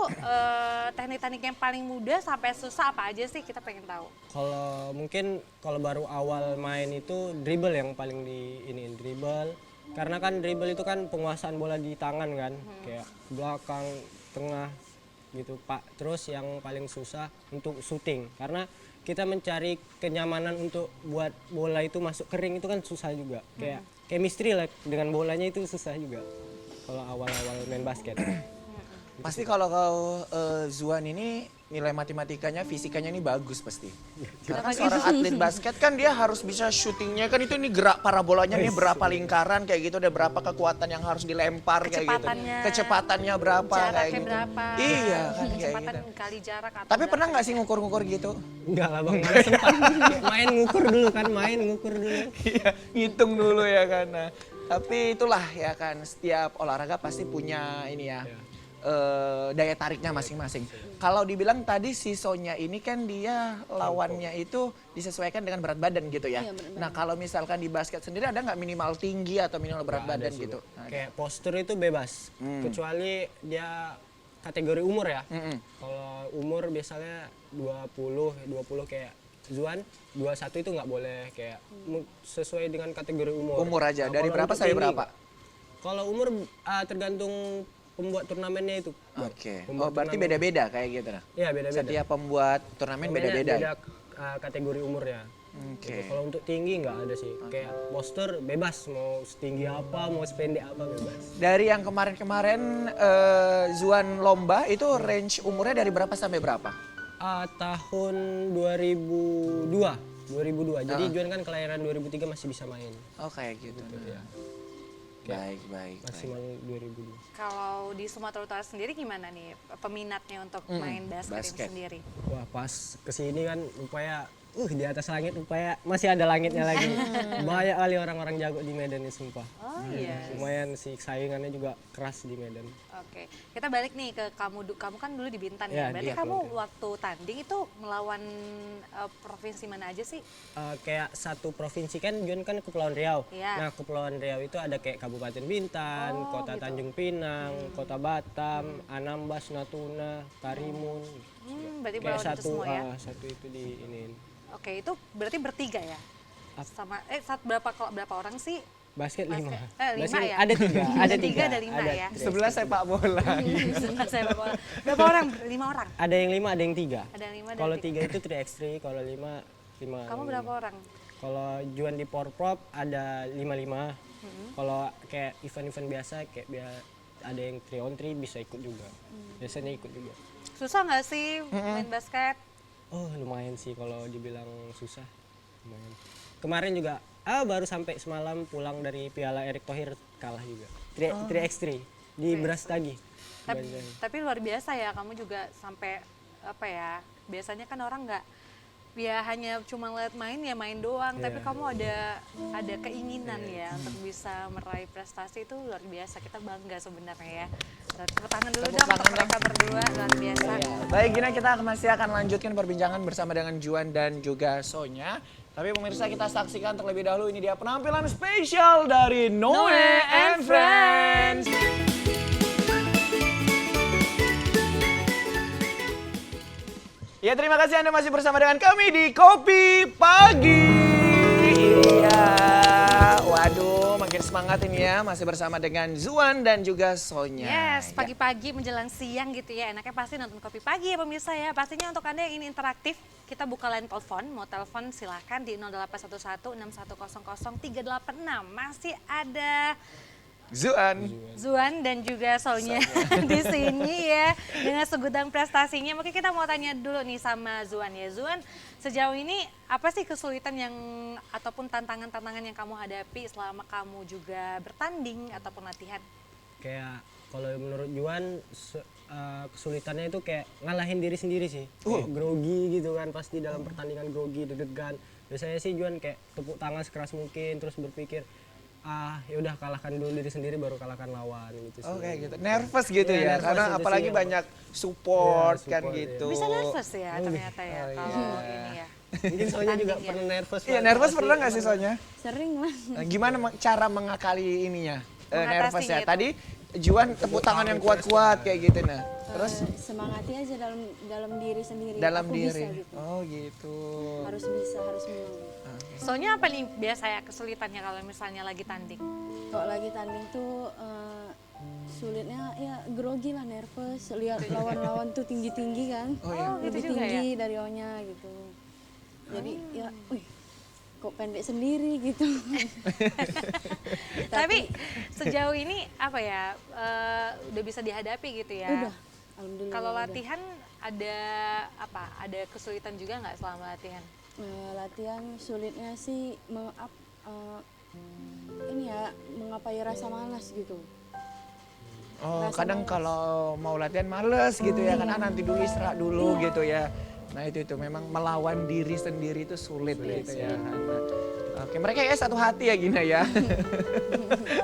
Speaker 3: teknik-teknik yang paling mudah sampai susah apa aja sih, kita pengen tahu.
Speaker 5: Kalau mungkin kalau baru awal main itu dribble yang paling diiniin, dribble. Karena kan dribble itu kan penguasaan bola di tangan kan, kayak belakang, tengah gitu Pak. Terus yang paling susah untuk shooting karena kita mencari kenyamanan untuk buat bola itu masuk ke ring itu kan susah juga. Kayak chemistry lah dengan bolanya itu susah juga kalau awal-awal main basket.
Speaker 1: Pasti kalau kau Zuan ini nilai matematikanya, fisikanya ini bagus pasti. Karena kan seorang atlet basket kan dia harus bisa syutingnya kan itu ini gerak parabolanya nih berapa lingkaran kayak gitu, ada berapa kekuatan yang harus dilempar kayak gitu.
Speaker 3: Kecepatannya.
Speaker 1: Kecepatannya berapa kayak
Speaker 3: Jaraknya
Speaker 1: gitu.
Speaker 3: berapa?
Speaker 1: Iya kan kayak
Speaker 3: Kecepatan
Speaker 1: gitu.
Speaker 3: kali jarak atau
Speaker 1: Tapi
Speaker 3: berapa?
Speaker 1: pernah nggak sih ngukur-ngukur gitu?
Speaker 5: Enggak lah Bang, mana sempat main ngukur dulu kan, main ngukur dulu.
Speaker 1: Iya, ngitung dulu ya kan. Nah, tapi itulah ya kan setiap olahraga pasti punya ini ya. Daya tariknya masing-masing. Kalau dibilang tadi si Sonya ini kan dia lawannya itu disesuaikan dengan berat badan gitu ya.
Speaker 4: Iya, berat badan.
Speaker 1: Nah kalau misalkan di basket sendiri ada nggak minimal tinggi atau minimal berat
Speaker 5: Nggak ada
Speaker 1: badan
Speaker 5: sih,
Speaker 1: gitu?
Speaker 5: Bu. Kayak postur itu bebas, kecuali dia kategori umur ya. Kalau umur biasanya 20 kayak Zuan, 21 itu nggak boleh kayak sesuai dengan kategori umur.
Speaker 1: Umur aja,
Speaker 5: Nah,
Speaker 1: dari
Speaker 5: kalau
Speaker 1: berapa
Speaker 5: untuk
Speaker 1: sampai
Speaker 5: tinggi,
Speaker 1: berapa?
Speaker 5: Kalau umur tergantung pembuat turnamennya itu.
Speaker 1: Oke.
Speaker 5: Pembuat
Speaker 1: Oh berarti
Speaker 5: turnamen.
Speaker 1: beda-beda kayak gitu nah?
Speaker 5: Iya beda-beda.
Speaker 1: Setiap pembuat turnamen beda-beda.
Speaker 5: Beda kategori umurnya.
Speaker 1: Oke.
Speaker 5: Gitu. Kalau untuk tinggi nggak ada sih. Kayak postur bebas, mau setinggi apa, mau sependek apa bebas.
Speaker 1: Dari yang kemarin-kemarin Zuan lomba itu range umurnya dari berapa sampai berapa?
Speaker 5: Tahun 2002. Jadi Juan kan kelahiran 2003 masih bisa main.
Speaker 1: Oh kayak gitu.
Speaker 5: Ya.
Speaker 1: Baik.
Speaker 5: Maksimal 2002.
Speaker 3: Kalau di Sumatera Utara sendiri gimana nih peminatnya untuk main basket,
Speaker 1: basket.
Speaker 3: ini sendiri?
Speaker 5: Wah pas kesini kan upaya di atas langit upaya masih ada langitnya lagi. Banyak kali orang-orang jago di Medan ini sumpah.
Speaker 3: Oh iya.
Speaker 5: Lumayan sih saingannya juga keras di Medan.
Speaker 3: Oke, kita balik nih ke kamu. Kamu kan dulu di Bintan
Speaker 5: Ya,
Speaker 3: ya. Berarti
Speaker 5: iya,
Speaker 3: kamu
Speaker 5: Bintan.
Speaker 3: waktu tanding itu melawan provinsi mana aja sih?
Speaker 5: Kayak satu provinsi kan Juan kan Kepulauan Riau.
Speaker 3: Iya.
Speaker 5: Nah Kepulauan Riau itu ada kayak Kabupaten Bintan,
Speaker 3: Oh,
Speaker 5: Kota
Speaker 3: gitu.
Speaker 5: Tanjung Pinang, Kota Batam, Anambas, Natuna, Karimun.
Speaker 3: Berarti
Speaker 5: Kayak
Speaker 3: melawan itu semua ya?
Speaker 5: satu itu di iniin.
Speaker 3: Oke, itu berarti bertiga ya? Sama berapa orang sih?
Speaker 5: Basket 5.
Speaker 3: 5
Speaker 5: Basket
Speaker 3: ya?
Speaker 5: Ada 3, ada 3.
Speaker 3: Ada 5 ya?
Speaker 1: Sebelah sepak bola.
Speaker 3: Saya berapa orang? Berapa orang? 5 orang.
Speaker 5: Ada yang 5, ada yang 3.
Speaker 3: Ada yang 5 dan
Speaker 5: Kalau
Speaker 3: 3.
Speaker 5: 3 itu 3x3, kalau 5 5.
Speaker 3: Kamu berapa orang?
Speaker 5: Kalau Juan di Porprov ada 55. Kalau kayak event-event biasa kayak ada yang 3 on 3 bisa ikut juga. Biasanya ikut juga.
Speaker 3: Susah nggak sih main basket?
Speaker 5: Oh lumayan sih kalau dibilang susah. Lumayan. Kemarin juga baru sampai semalam pulang dari Piala Erick Thohir kalah juga. 3x3 di Brastagi.
Speaker 3: Tapi luar biasa ya, kamu juga sampai apa ya, biasanya kan orang nggak, ya hanya cuma lihat main ya main doang, tapi kamu ada keinginan ya untuk bisa meraih prestasi, itu luar biasa. Kita bangga sebenarnya ya. Tepuk tangan dulu dong untuk mereka berdua, luar biasa.
Speaker 1: Baik Gina, kita masih akan lanjutkan perbincangan bersama dengan Juan dan juga Sonya. Tapi pemirsa, kita saksikan terlebih dahulu, ini dia penampilan spesial dari Noe and Friends. Ya, terima kasih Anda masih bersama dengan kami di Kopi Pagi. Iya, waduh makin semangat ini ya, masih bersama dengan Zuan dan juga Sonya.
Speaker 3: Yes, pagi-pagi menjelang siang gitu ya, enaknya pasti nonton Kopi Pagi ya pemirsa ya. Pastinya untuk Anda yang ingin interaktif, kita buka line telepon, mau telepon silahkan di 0811 6100 386. Masih ada Zuan dan juga Sonya di sini ya dengan segudang prestasinya. Mungkin kita mau tanya dulu nih sama Zuan ya. Zuan, sejauh ini apa sih kesulitan yang ataupun tantangan-tantangan yang kamu hadapi selama kamu juga bertanding ataupun latihan?
Speaker 5: Kayak kalau menurut Juan kesulitannya itu kayak ngalahin diri sendiri sih. Kayak grogi gitu kan, pasti dalam pertandingan grogi, deg-degan. Biasanya sih Juan kayak tepuk tangan sekeras mungkin terus berpikir ya udah kalahkan dulu diri sendiri baru kalahkan lawan gitu sih.
Speaker 1: Oh kayak gitu, nervous gitu ya,
Speaker 5: nervous
Speaker 1: karena
Speaker 5: itu
Speaker 1: apalagi
Speaker 5: sih.
Speaker 1: banyak support
Speaker 5: Iya,
Speaker 1: kan
Speaker 5: support,
Speaker 1: gitu.
Speaker 3: Bisa nervous ya ternyata ya kalau ini ya.
Speaker 5: Mungkin soalnya juga
Speaker 3: Tanding ya.
Speaker 5: pernah nervous.
Speaker 1: Iya, nervous pernah nggak sih Sonya?
Speaker 4: Sering lah.
Speaker 1: Gimana cara mengakali ininya, nervous
Speaker 3: Mengatasinya
Speaker 1: ya?
Speaker 3: itu.
Speaker 1: Tadi Juan tepuk tangan yang kuat-kuat kayak gitu nah. Terus
Speaker 4: Semangati aja dalam diri sendiri.
Speaker 1: dalam
Speaker 4: Aku
Speaker 1: diri.
Speaker 4: bisa gitu.
Speaker 1: Oh gitu.
Speaker 4: Harus bisa, harus menang.
Speaker 3: Soalnya apa nih biasa ya kesulitannya kalau misalnya lagi tanding?
Speaker 4: Kalau lagi tanding tuh sulitnya ya grogi lah, nervous. Lihat lawan-lawan tuh tinggi-tinggi kan.
Speaker 1: Oh iya.
Speaker 3: gitu
Speaker 4: Lebih
Speaker 3: juga
Speaker 4: tinggi dari O-nya gitu. Jadi ya, wih, kok pendek sendiri gitu.
Speaker 3: Tapi sejauh ini apa ya, udah bisa dihadapi gitu ya?
Speaker 4: Udah, alhamdulillah.
Speaker 3: Kalau
Speaker 4: udah.
Speaker 3: latihan ada apa? Ada kesulitan juga nggak selama latihan?
Speaker 4: Latihan sulitnya sih ini ya, mengapai rasa malas gitu.
Speaker 1: Oh
Speaker 4: Rasa
Speaker 1: kadang
Speaker 4: malas.
Speaker 1: kalau mau latihan males gitu ya, karena nanti dulu istirahat dulu gitu ya. Nah itu memang melawan diri sendiri itu sulit gitu ya. Nah, oke, mereka ya satu hati ya Gina ya.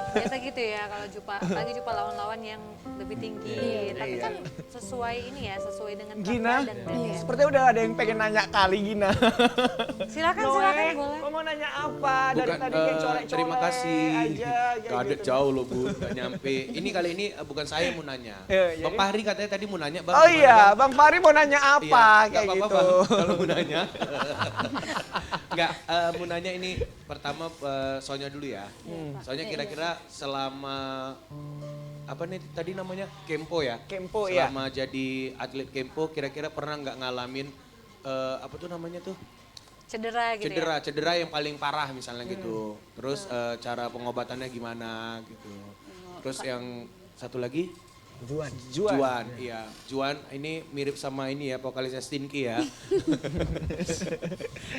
Speaker 3: Biasa gitu ya kalau lagi jumpa lawan-lawan yang lebih tinggi. Tapi
Speaker 1: Iya.
Speaker 3: kan sesuai ini ya, sesuai dengan berat
Speaker 1: Gina,
Speaker 3: badan berarti ya.
Speaker 1: sepertinya udah ada yang pengen nanya kali Gina.
Speaker 3: Silakan,
Speaker 1: Noe,
Speaker 3: silakan boleh.
Speaker 1: lo mau nanya apa? Dari
Speaker 2: Bukan,
Speaker 1: tadi kayak colek-colek
Speaker 2: terima kasih.
Speaker 1: aja. kayak
Speaker 2: Gak ada
Speaker 1: gitu.
Speaker 2: jauh loh Bu, gak nyampe. Ini kali ini bukan saya yang mau nanya.
Speaker 1: Iya,
Speaker 2: Bang
Speaker 1: jadi-
Speaker 2: Fahri katanya tadi mau nanya. Bang,
Speaker 1: Oh
Speaker 2: gimana,
Speaker 1: iya,
Speaker 2: Bang?
Speaker 1: Bang Fahri mau nanya
Speaker 2: Iya,
Speaker 1: apa
Speaker 2: nggak
Speaker 1: kayak
Speaker 2: apa-apa,
Speaker 1: gitu.
Speaker 2: Bang, kalau mau nanya. Enggak, mau nanya ini pertama Sonya dulu ya. Sonya kira-kira selama apa nih tadi namanya Kempo ya?
Speaker 1: Kempo, ya.
Speaker 2: Selama jadi atlet Kempo kira-kira pernah nggak ngalamin apa tuh namanya tuh?
Speaker 3: Cedera gitu ya.
Speaker 2: Cedera yang paling parah misalnya gitu. Terus cara pengobatannya gimana gitu. Terus yang satu lagi
Speaker 5: Juan.
Speaker 2: Juan, iya. Juan ini mirip sama ini ya, vokalisnya Stinky ya.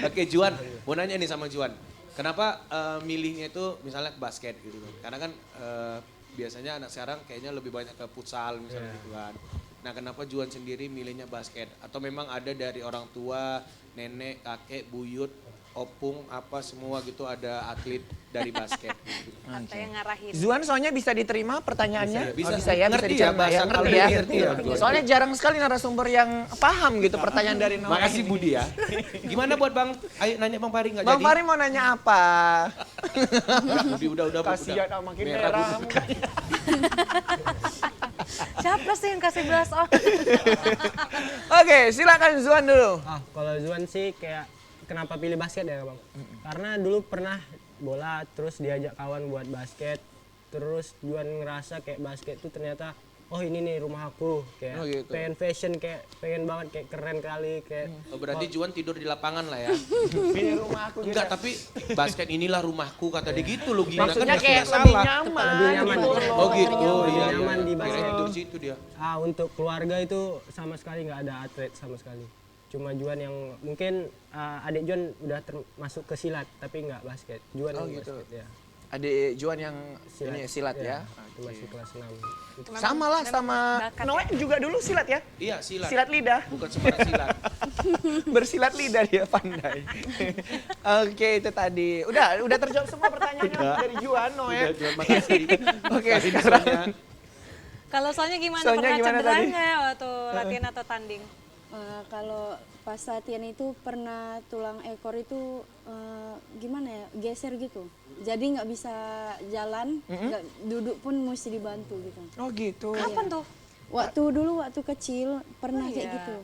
Speaker 2: Oke Juan, mau nanya nih sama Juan. Kenapa milihnya itu misalnya ke basket gitu kan? Karena kan biasanya anak sekarang kayaknya lebih banyak ke futsal misalnya gitu kan. Nah kenapa Juan sendiri milihnya basket? Atau memang ada dari orang tua, nenek, kakek, buyut, opung, apa semua gitu ada atlet dari basket gitu.
Speaker 3: Atau yang ngarahin.
Speaker 1: Zuan soalnya bisa diterima pertanyaannya?
Speaker 2: Bisa,
Speaker 1: Oh, bisa ya, bisa
Speaker 2: ngerti ya,
Speaker 1: dicerna
Speaker 2: bahasa
Speaker 1: ya, ngerti
Speaker 2: kalau
Speaker 1: ya.
Speaker 2: ngerti ya.
Speaker 1: Soalnya jarang sekali narasumber yang paham gitu pertanyaan dari Noe.
Speaker 2: Makasih Budi ya. Gimana buat Bang? Ayo nanya Bang Fahri nggak
Speaker 1: Bang
Speaker 2: jadi?
Speaker 1: Fahri mau nanya apa?
Speaker 2: Budi udah.
Speaker 1: Kasihan
Speaker 2: udah.
Speaker 1: makin
Speaker 2: Merah,
Speaker 1: merah.
Speaker 2: Budi.
Speaker 3: Siapa sih yang kasih belas on?
Speaker 1: Oke, silakan Zuan dulu.
Speaker 5: Kalau Zuan sih kayak kenapa pilih basket ya Bang? Karena dulu pernah bola terus diajak kawan buat basket. Terus Juan ngerasa kayak basket tuh ternyata oh ini nih rumah aku, kayak
Speaker 1: Oh, gitu.
Speaker 5: pengen fashion, kayak pengen banget, kayak keren kali, kayak
Speaker 2: Oh, berarti Juan tidur di lapangan lah ya.
Speaker 1: Ini rumah aku
Speaker 2: Enggak, tapi basket inilah rumahku kata dia gitu loh Gina.
Speaker 1: Maksudnya
Speaker 2: kan
Speaker 1: kayak
Speaker 2: nggak
Speaker 1: lebih
Speaker 2: salah.
Speaker 1: nyaman.
Speaker 5: lebih nyaman.
Speaker 1: gitu loh.
Speaker 2: Oh gitu,
Speaker 5: Lebih
Speaker 2: iya.
Speaker 5: nyaman di
Speaker 2: Kira
Speaker 5: basket.
Speaker 2: tidur situ dia.
Speaker 5: Untuk keluarga itu sama sekali nggak ada atlet sama sekali. Cuma Juan yang mungkin adik Juan udah termasuk ke silat tapi nggak basket. Juan
Speaker 1: Oh,
Speaker 5: yang
Speaker 1: gitu.
Speaker 5: basket ya.
Speaker 1: Adik Juan yang ini silat ya.
Speaker 5: Itu masih kelas 6.
Speaker 1: Sama lah sama
Speaker 3: bakat
Speaker 1: Noe juga dulu silat ya.
Speaker 2: Iya, silat.
Speaker 1: Silat lidah.
Speaker 2: Bukan sembarang silat.
Speaker 1: Bersilat lidah dia pandai. Oke, itu tadi. Udah terjawab semua pertanyaannya dari Juan, Noe.
Speaker 2: Udah, Juan, makasih.
Speaker 1: Oke,
Speaker 2: Ini
Speaker 1: sekarang
Speaker 2: soalnya.
Speaker 3: Kalau soalnya gimana
Speaker 1: Soalnya
Speaker 3: pernah
Speaker 1: gimana
Speaker 3: cedera
Speaker 1: tadi?
Speaker 3: nggak waktu latihan atau tanding?
Speaker 4: Kalau pas latihan itu pernah tulang ekor itu gimana ya, geser gitu. Jadi nggak bisa jalan, nggak duduk pun mesti dibantu gitu.
Speaker 1: Oh gitu.
Speaker 3: Kapan tuh?
Speaker 4: Waktu kecil pernah
Speaker 3: Oh,
Speaker 4: kayak
Speaker 3: iya.
Speaker 4: gitu.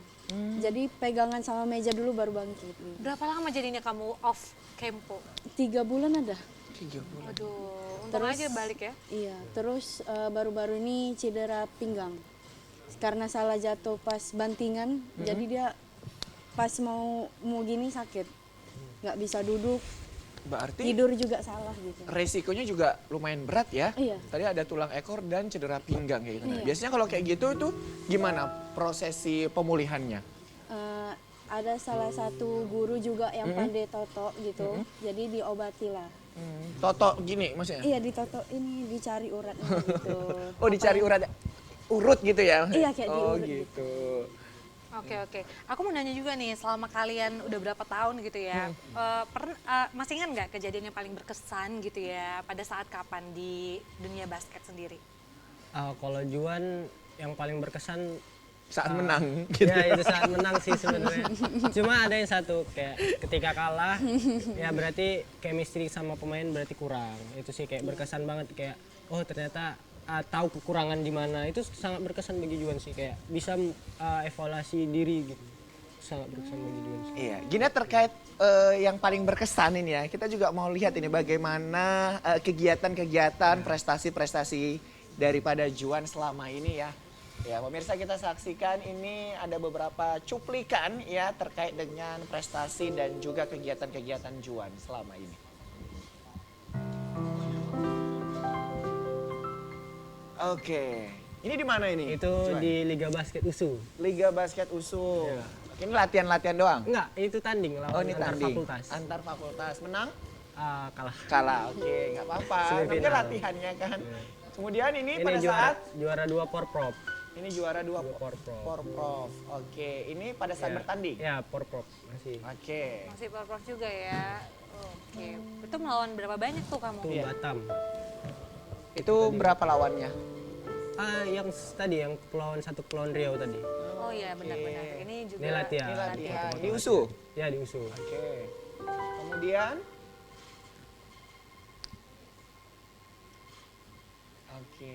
Speaker 4: Jadi pegangan sama meja dulu baru bangkit. Gitu.
Speaker 3: Berapa lama jadinya kamu off kempo?
Speaker 4: 3 bulan ada.
Speaker 3: Waduh, untung aja balik ya.
Speaker 4: Iya, terus baru-baru ini cedera pinggang. Karena salah jatuh pas bantingan, jadi dia pas mau gini sakit. Nggak bisa duduk,
Speaker 1: Berarti
Speaker 4: tidur juga salah gitu.
Speaker 1: resikonya juga lumayan berat ya.
Speaker 4: Iya.
Speaker 1: Tadi ada tulang ekor dan cedera pinggang kayak gitu. Nah,
Speaker 4: Iya.
Speaker 1: biasanya kalau kayak gitu tuh gimana prosesi pemulihannya?
Speaker 4: Ada salah satu guru juga yang pandai toto gitu, jadi diobati lah.
Speaker 1: Toto gini maksudnya?
Speaker 4: Iya, ditoto ini dicari uratnya gitu.
Speaker 1: Oh, dicari urut gitu ya?
Speaker 4: Iya, kayak
Speaker 1: oh,
Speaker 4: diurut
Speaker 1: gitu.
Speaker 3: Oke. Aku mau nanya juga nih, selama kalian udah berapa tahun gitu ya, masih ingat nggak kejadian yang paling berkesan gitu ya, pada saat kapan di dunia basket sendiri?
Speaker 5: Kalau Juan yang paling berkesan
Speaker 1: Saat menang gitu.
Speaker 5: ya itu saat menang sih sebenarnya. Cuma ada yang satu kayak ketika kalah ya berarti chemistry sama pemain berarti kurang. Itu sih kayak berkesan banget, kayak oh ternyata tahu kekurangan di mana. Itu sangat berkesan bagi Juan sih, kayak bisa evaluasi diri gitu. Sangat berkesan bagi Juan sih.
Speaker 1: Iya, Gina terkait yang paling berkesan ini ya, kita juga mau lihat ini bagaimana kegiatan-kegiatan, prestasi-prestasi daripada Juan selama ini ya. Ya, pemirsa kita saksikan ini ada beberapa cuplikan ya terkait dengan prestasi dan juga kegiatan-kegiatan Juan selama ini. Oke, ini di mana ini?
Speaker 5: Itu
Speaker 1: Juan?
Speaker 5: di Liga Basket USU.
Speaker 1: Liga Basket USU.
Speaker 5: Iya.
Speaker 1: Ini latihan-latihan doang?
Speaker 5: Enggak, itu tanding lawan
Speaker 1: Oh, ini
Speaker 5: antar
Speaker 1: tanding.
Speaker 5: fakultas.
Speaker 1: Antar fakultas. Menang?
Speaker 5: Kalah.
Speaker 1: Kalah, oke, nggak apa-apa.
Speaker 5: Semifinal.
Speaker 1: Namanya latihannya kan. Kemudian ini,
Speaker 5: Ini
Speaker 1: pada
Speaker 5: juara
Speaker 1: saat
Speaker 5: juara 2 Porprov.
Speaker 1: ini juara dua
Speaker 5: Dua Porprov.
Speaker 1: Porprov. Oke, ini pada saat
Speaker 5: Ya.
Speaker 1: bertanding.
Speaker 5: Ya, Porprov masih.
Speaker 1: Oke.
Speaker 3: Masih prof juga ya. Oke, itu melawan berapa banyak tuh kamu?
Speaker 5: Itu
Speaker 1: Iya.
Speaker 5: Batam.
Speaker 1: Itu berapa lawannya?
Speaker 5: Yang tadi yang kepulauan Riau tadi.
Speaker 3: Oh iya benar-benar. Ini juga
Speaker 5: Ini latihan.
Speaker 1: Ini latihan
Speaker 5: Foto-foto
Speaker 1: di USU.
Speaker 5: Ya di USU.
Speaker 1: Oke. Kemudian Oke.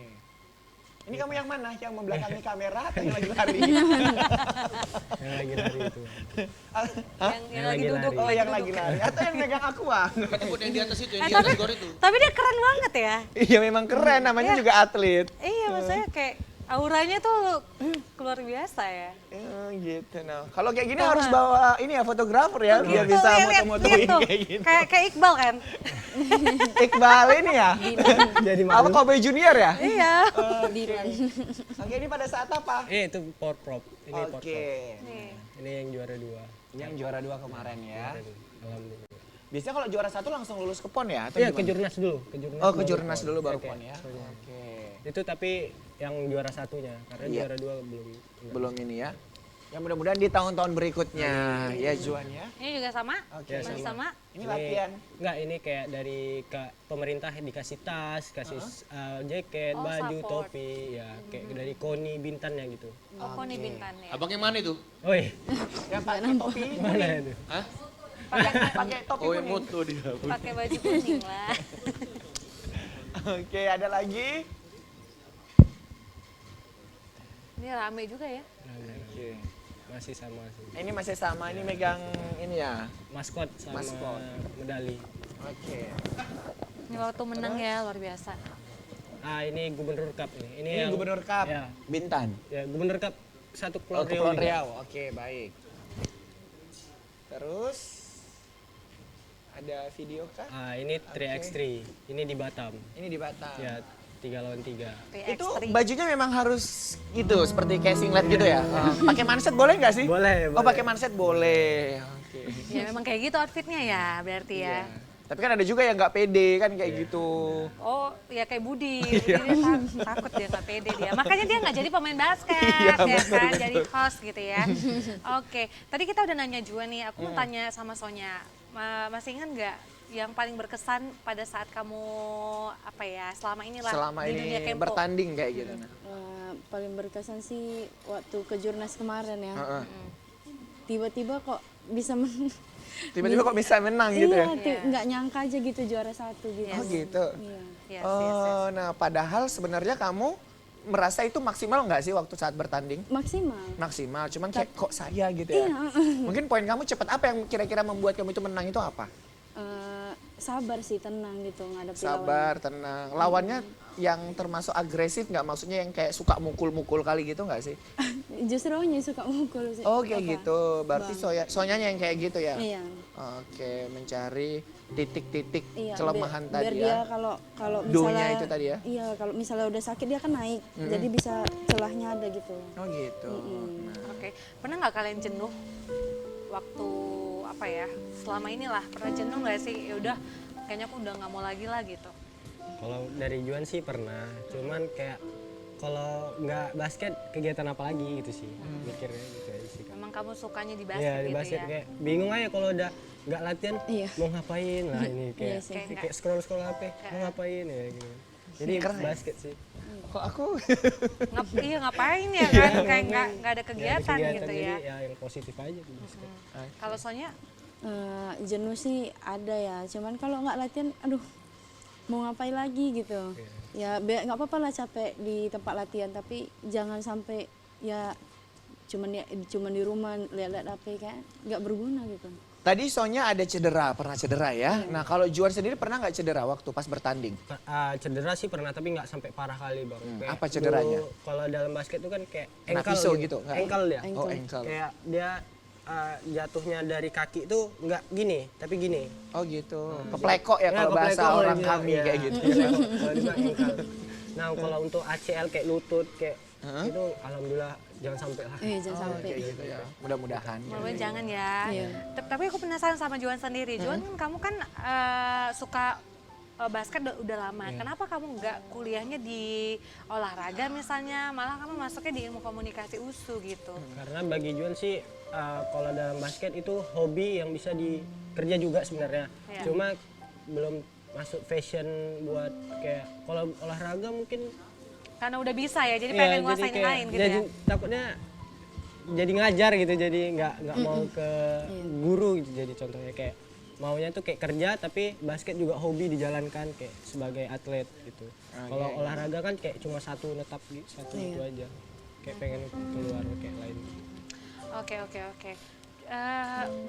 Speaker 1: Ini kamu yang mana? Yang membelakangi kamera atau yang lagi lari?
Speaker 5: Yang lagi lari itu.
Speaker 3: yang lagi
Speaker 5: lagi
Speaker 3: duduk.
Speaker 5: lari.
Speaker 1: Oh, yang lagi lari atau yang megang aqua?
Speaker 2: Itu yang di atas itu, yang di
Speaker 3: tapi,
Speaker 2: atas gor itu.
Speaker 3: tapi dia keren banget ya.
Speaker 1: Iya, memang keren, namanya juga atlet.
Speaker 3: Iya, maksudnya kayak auranya tuh luar biasa ya.
Speaker 1: Gitu nah. Kalau kayak gini harus bawa ini ya fotografer ya biar
Speaker 3: Tuh,
Speaker 1: bisa
Speaker 3: lihat, lihat
Speaker 1: foto-fotoin
Speaker 3: tuh.
Speaker 1: kayak gini.
Speaker 3: Kayak Iqbal kan?
Speaker 1: Iqbal ini ya.
Speaker 5: Jadi
Speaker 1: Apa
Speaker 5: malu.
Speaker 1: Kobe Junior ya?
Speaker 3: Iya.
Speaker 1: Oke, ini pada saat apa?
Speaker 5: Itu Porprov. Ini Porprov.
Speaker 1: Oke.
Speaker 3: Nih.
Speaker 5: Ini yang juara 2.
Speaker 1: Ini yang juara 2 kemarin ya.
Speaker 5: Alhamdulillah.
Speaker 1: Biasanya kalau juara 1 langsung lulus ke PON ya? Atau
Speaker 5: Iya, ke
Speaker 1: gimana?
Speaker 5: Jurnas dulu, ke Jurnas.
Speaker 1: Oh, ke Jurnas dulu baru
Speaker 5: Oke,
Speaker 1: PON ya.
Speaker 5: soalnya.
Speaker 1: Oke.
Speaker 5: Itu tapi yang juara satunya, karena
Speaker 1: Iya.
Speaker 5: juara 2 belum.
Speaker 1: Belum ini ya. Ya mudah-mudahan di tahun-tahun berikutnya ya Juan ya.
Speaker 3: Ini juga sama?
Speaker 1: Oke,
Speaker 3: Masih sama?
Speaker 1: Ini latihan.
Speaker 5: Enggak, ini kayak dari pemerintah dikasih tas, kasih jaket,
Speaker 3: Oh,
Speaker 5: baju,
Speaker 3: support.
Speaker 5: topi, ya kayak dari KONI bintannya gitu.
Speaker 3: Oh, Koni Bintan ya.
Speaker 2: Abang yang mana itu?
Speaker 5: Oi,
Speaker 1: Yang pakai topi
Speaker 5: mana
Speaker 1: kuning.
Speaker 5: itu?
Speaker 2: Hah?
Speaker 1: Pakai topi
Speaker 2: Oh, yang
Speaker 1: kuning.
Speaker 2: moto dia.
Speaker 3: Pakai baju kuning lah.
Speaker 1: Oke, ada lagi.
Speaker 3: Ini rame juga ya.
Speaker 1: Oke.
Speaker 5: Masih sama sih.
Speaker 1: Ini masih sama, ini megang ini ya.
Speaker 5: Maskot sama
Speaker 1: Maskot.
Speaker 5: medali.
Speaker 1: Oke.
Speaker 3: Ini waktu menang ya luar biasa.
Speaker 5: Ini Gubernur Cup nih.
Speaker 1: Ini
Speaker 5: yang-
Speaker 1: Gubernur Cup
Speaker 5: Ya,
Speaker 1: Bintan.
Speaker 5: ya Gubernur Cup satu
Speaker 1: Oh,
Speaker 5: Kepulauan Riau.
Speaker 1: Kepulauan
Speaker 5: juga.
Speaker 1: Riau. Oke, baik. Terus ada video kah?
Speaker 5: Ini 3x3. Ini di Batam.
Speaker 1: Ini di Batam.
Speaker 5: Ya 3 lawan 3.
Speaker 1: Itu bajunya memang harus gitu, seperti kayak singlet gitu ya? Pakai manset boleh nggak sih?
Speaker 5: Boleh,
Speaker 1: Oh,
Speaker 5: boleh.
Speaker 1: pakai manset boleh. Oke.
Speaker 3: Ya memang kayak gitu outfitnya ya berarti ya.
Speaker 1: Iya. Tapi kan ada juga yang nggak pede kan kayak gitu.
Speaker 3: Oh, ya kayak Budi. Budi dia takut dia nggak pede dia. Makanya dia nggak jadi pemain basket,
Speaker 1: Iya,
Speaker 3: ya
Speaker 1: bener,
Speaker 3: kan?
Speaker 1: bener.
Speaker 3: Jadi host gitu ya. Oke, tadi kita udah nanya juga nih. Aku mau tanya sama Sonya. Masih ingat nggak yang paling berkesan pada saat kamu apa ya selama inilah
Speaker 1: Selama
Speaker 3: di dunia
Speaker 1: ini
Speaker 3: kempo?
Speaker 1: bertanding kayak gitu. Nah.
Speaker 4: Paling berkesan sih waktu ke Jurnas kemarin ya.
Speaker 1: Heeh.
Speaker 4: Tiba-tiba kok bisa
Speaker 1: Tiba-tiba kok bisa menang gitu ya?
Speaker 4: Iya, nggak nyangka aja gitu juara 1 gitu.
Speaker 1: Oh gitu.
Speaker 4: Iya.
Speaker 3: Yes, yes, yes.
Speaker 1: Oh, nah padahal sebenarnya kamu merasa itu maksimal nggak sih waktu saat bertanding?
Speaker 4: Maksimal.
Speaker 1: Maksimal, cuman kayak kok saya gitu ya? Mungkin poin kamu cepat apa yang kira-kira membuat kamu itu menang itu apa?
Speaker 4: Sabar sih, tenang gitu ngadepin
Speaker 1: Sabar, tenang. Lawannya yang termasuk agresif nggak? Maksudnya yang kayak suka mukul-mukul kali gitu nggak sih?
Speaker 4: lawan. Justru Onyi suka mukul sih.
Speaker 1: Oh kayak
Speaker 4: Apa?
Speaker 1: gitu, berarti Sonyanya yang kayak gitu ya?
Speaker 4: Iya.
Speaker 1: Oke, mencari titik-titik
Speaker 4: Iya,
Speaker 1: kelemahan
Speaker 4: biar
Speaker 1: tadi
Speaker 4: dia
Speaker 1: ya?
Speaker 4: kalau
Speaker 1: Do-nya
Speaker 4: misalnya
Speaker 1: itu tadi ya?
Speaker 4: Iya, kalau misalnya udah sakit dia kan naik. Jadi bisa celahnya ada gitu.
Speaker 1: Oh gitu. Nah,
Speaker 3: Oke, pernah nggak kalian jenuh waktu apa ya selama inilah pernah jenuh nggak sih? Ya udah, kayaknya aku udah nggak mau lagi lah gitu.
Speaker 5: Kalau dari Juan sih pernah, cuman kayak kalau nggak basket kegiatan apa lagi gitu sih, mikirnya gitu aja sih. Kak.
Speaker 3: Memang kamu sukanya di basket
Speaker 5: Iya di
Speaker 3: gitu
Speaker 5: basket
Speaker 3: ya?
Speaker 5: kayak bingung aja kalau udah nggak latihan
Speaker 4: Iya.
Speaker 5: mau ngapain lah ini
Speaker 4: Iya
Speaker 5: kayak
Speaker 4: sih.
Speaker 5: kayak scroll HP mau ngapain ya gitu. Jadi basket sih.
Speaker 1: kok aku
Speaker 3: Iya ngapain ya kan? Kayak nggak ada
Speaker 5: Nggak ada
Speaker 3: kegiatan gitu
Speaker 5: jadi
Speaker 3: ya.
Speaker 5: ya yang positif aja tuh basket.
Speaker 3: Kalau Sonya,
Speaker 4: Jenuh sih ada ya. Cuman kalau nggak latihan, aduh mau ngapain lagi gitu. Ya nggak apa-apa lah capek di tempat latihan, tapi jangan sampai ya cuman di rumah lihat-lihat HP kayak nggak berguna gitu.
Speaker 1: tadi Sonya ada cedera, pernah cedera ya? Nah kalau Juan sendiri pernah nggak cedera waktu pas bertanding?
Speaker 5: Cedera sih pernah tapi nggak sampai parah kali bang. Kayak
Speaker 1: apa cederanya?
Speaker 5: dulu Kalau dalam basket tuh kan kayak
Speaker 1: Kena
Speaker 5: ankle
Speaker 1: pisau gitu, nggak?
Speaker 5: Ankle dia.
Speaker 1: Oh ankle.
Speaker 5: Kayak dia jatuhnya dari kaki tuh nggak gini, tapi gini.
Speaker 1: Oh gitu. Keplekok ya kalau bahasa
Speaker 5: keplekok
Speaker 1: orang
Speaker 5: dia,
Speaker 1: kami
Speaker 5: ya.
Speaker 1: kayak gitu.
Speaker 5: Kalau dia ankle. Nah kalau untuk ACL kayak lutut kayak itu alhamdulillah jangan sampai lah.
Speaker 4: Jangan sampai.
Speaker 1: Kayak gitu ya. Mudah-mudahan.
Speaker 3: mudah jangan ya.
Speaker 4: Iya.
Speaker 3: Tapi aku penasaran sama Juan sendiri. Juan kan kamu kan suka basket udah lama. Kenapa kamu nggak kuliahnya di olahraga misalnya, malah kamu masuknya di ilmu komunikasi USU gitu?
Speaker 5: Karena bagi Juan sih kalau dalam basket itu hobi yang bisa dikerja juga sebenarnya.
Speaker 3: Iya.
Speaker 5: Cuma belum masuk fashion buat kayak kalau olahraga mungkin
Speaker 3: Karena udah bisa ya, jadi
Speaker 5: ya,
Speaker 3: pengen nguasain yang
Speaker 5: kayak
Speaker 3: lain gitu
Speaker 5: jadi,
Speaker 3: ya?
Speaker 5: takutnya jadi ngajar gitu, jadi nggak mau ke guru gitu. Jadi contohnya kayak maunya tuh kayak kerja tapi basket juga hobi dijalankan kayak sebagai atlet gitu. Kalau olahraga kan kayak cuma satu netap gitu, satu itu aja. Kayak pengen keluar kayak lain.
Speaker 3: Oke.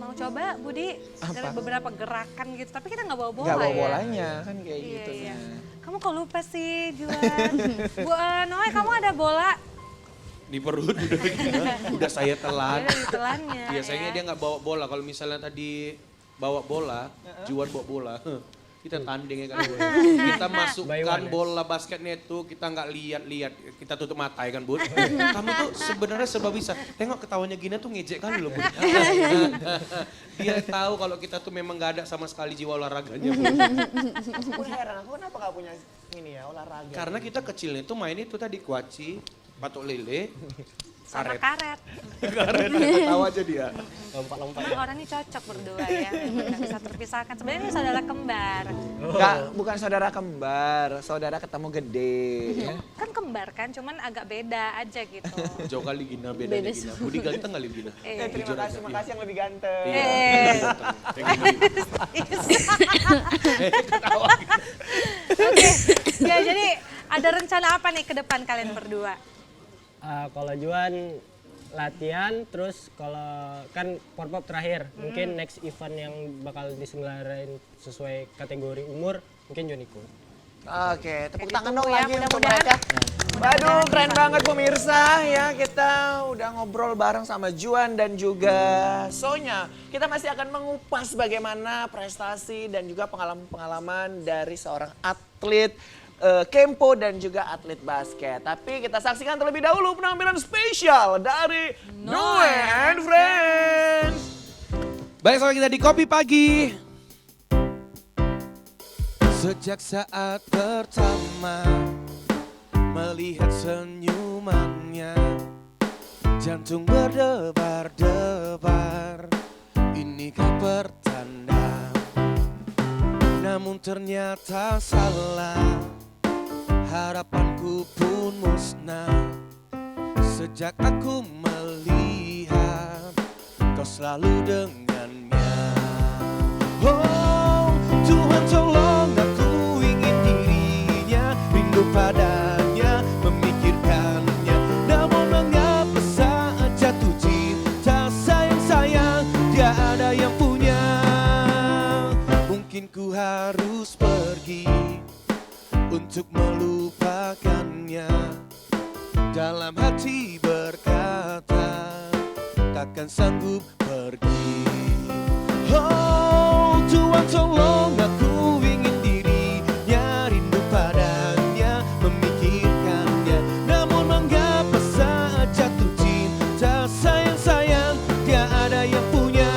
Speaker 3: Mau coba Budi dari beberapa gerakan gitu, tapi kita nggak bawa bola
Speaker 1: Nggak bawa
Speaker 3: ya?
Speaker 1: bolanya kan kayak
Speaker 3: Iya,
Speaker 1: gitu.
Speaker 3: iya.
Speaker 1: Nah.
Speaker 3: Kamu kok lupa sih Juan? Bu Noe, kamu ada bola?
Speaker 2: Di perut udah saya telan.
Speaker 3: Ada di telannya.
Speaker 2: Biasanya
Speaker 3: ya.
Speaker 2: dia nggak bawa bola. Kalau misalnya tadi bawa bola, Juan bawa bola. Kita tanding ya kan. Kita masukkan bola basketnya itu kita nggak lihat-lihat, kita tutup mata ya kan Bud. Kamu tuh sebenarnya serba bisa. Tengok ketawanya Gina tuh ngejek kali loh Bud. Dia tahu kalau kita tuh memang nggak ada sama sekali jiwa olahraganya Bud.
Speaker 1: Aku heran, aku kenapa nggak punya ini ya olahraga?
Speaker 2: Karena kita kecilnya tuh main itu tadi kuaci, patok lele,
Speaker 3: Sama
Speaker 2: karet.
Speaker 3: karet.
Speaker 2: Karet, tahu aja dia.
Speaker 5: Lompat-lompat.
Speaker 3: Emang orang ini cocok berdua ya, nggak bisa terpisahkan. Sebenarnya ini saudara kembar.
Speaker 1: Nggak, bukan saudara kembar, saudara ketemu gede. Ya.
Speaker 3: Kan kembar kan, cuman agak beda aja gitu.
Speaker 2: Jauh kali Gina bedanya Gina. Budi ganteng kali Gina.
Speaker 1: Terima kasih, makasih yang lebih ganteng.
Speaker 3: Oke, ya jadi ada rencana apa nih ke depan kalian berdua?
Speaker 5: Kalau Juan latihan, terus kalau kan Porpop terakhir, mungkin next event yang bakal diselenggarain sesuai kategori umur, mungkin Juan ikut.
Speaker 1: Oke, tepuk
Speaker 3: Kayak
Speaker 1: tangan
Speaker 3: ditunggu
Speaker 1: dong
Speaker 3: ya,
Speaker 1: lagi untuk
Speaker 3: mudah-mudahan.
Speaker 1: mereka.
Speaker 3: Mudah-mudahan
Speaker 1: Waduh, keren
Speaker 3: bisa.
Speaker 1: banget pemirsa ya. Kita udah ngobrol bareng sama Juan dan juga Sonya. Kita masih akan mengupas bagaimana prestasi dan juga pengalaman-pengalaman dari seorang atlet Kempo dan juga atlet basket. Tapi kita saksikan terlebih dahulu penampilan spesial dari Noe and Friends.
Speaker 2: Baik, sama kita di Kopi Pagi. Sejak saat pertama melihat senyumannya, jantung berdebar-debar. Inikah pertanda? Namun ternyata salah. Harapanku pun musnah sejak aku melihat kau selalu dengannya. Oh, Tuhan tolong, aku ingin dirinya, rindu padanya, memikirkannya. Namun mengapa saat jatuh cinta, sayang-sayang dia ada yang punya. Mungkin ku harus pergi untuk melupakannya. Dalam hati berkata takkan sanggup pergi. Oh, Tuhan tolong, aku ingin dirinya, rindu padanya, memikirkannya. Namun mengapa saat jatuh cinta, sayang-sayang dia ada yang punya.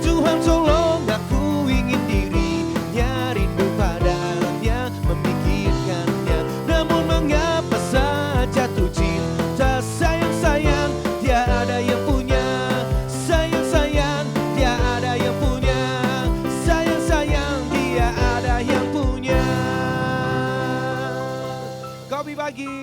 Speaker 2: Tuhan tolong, aku ingin dirinya, rindu padanya, memikirkannya. Namun mengapa saat jatuh cinta, sayang-sayang dia ada yang punya. Sayang-sayang dia ada yang punya. Sayang-sayang dia ada yang punya. Kopi Pagi.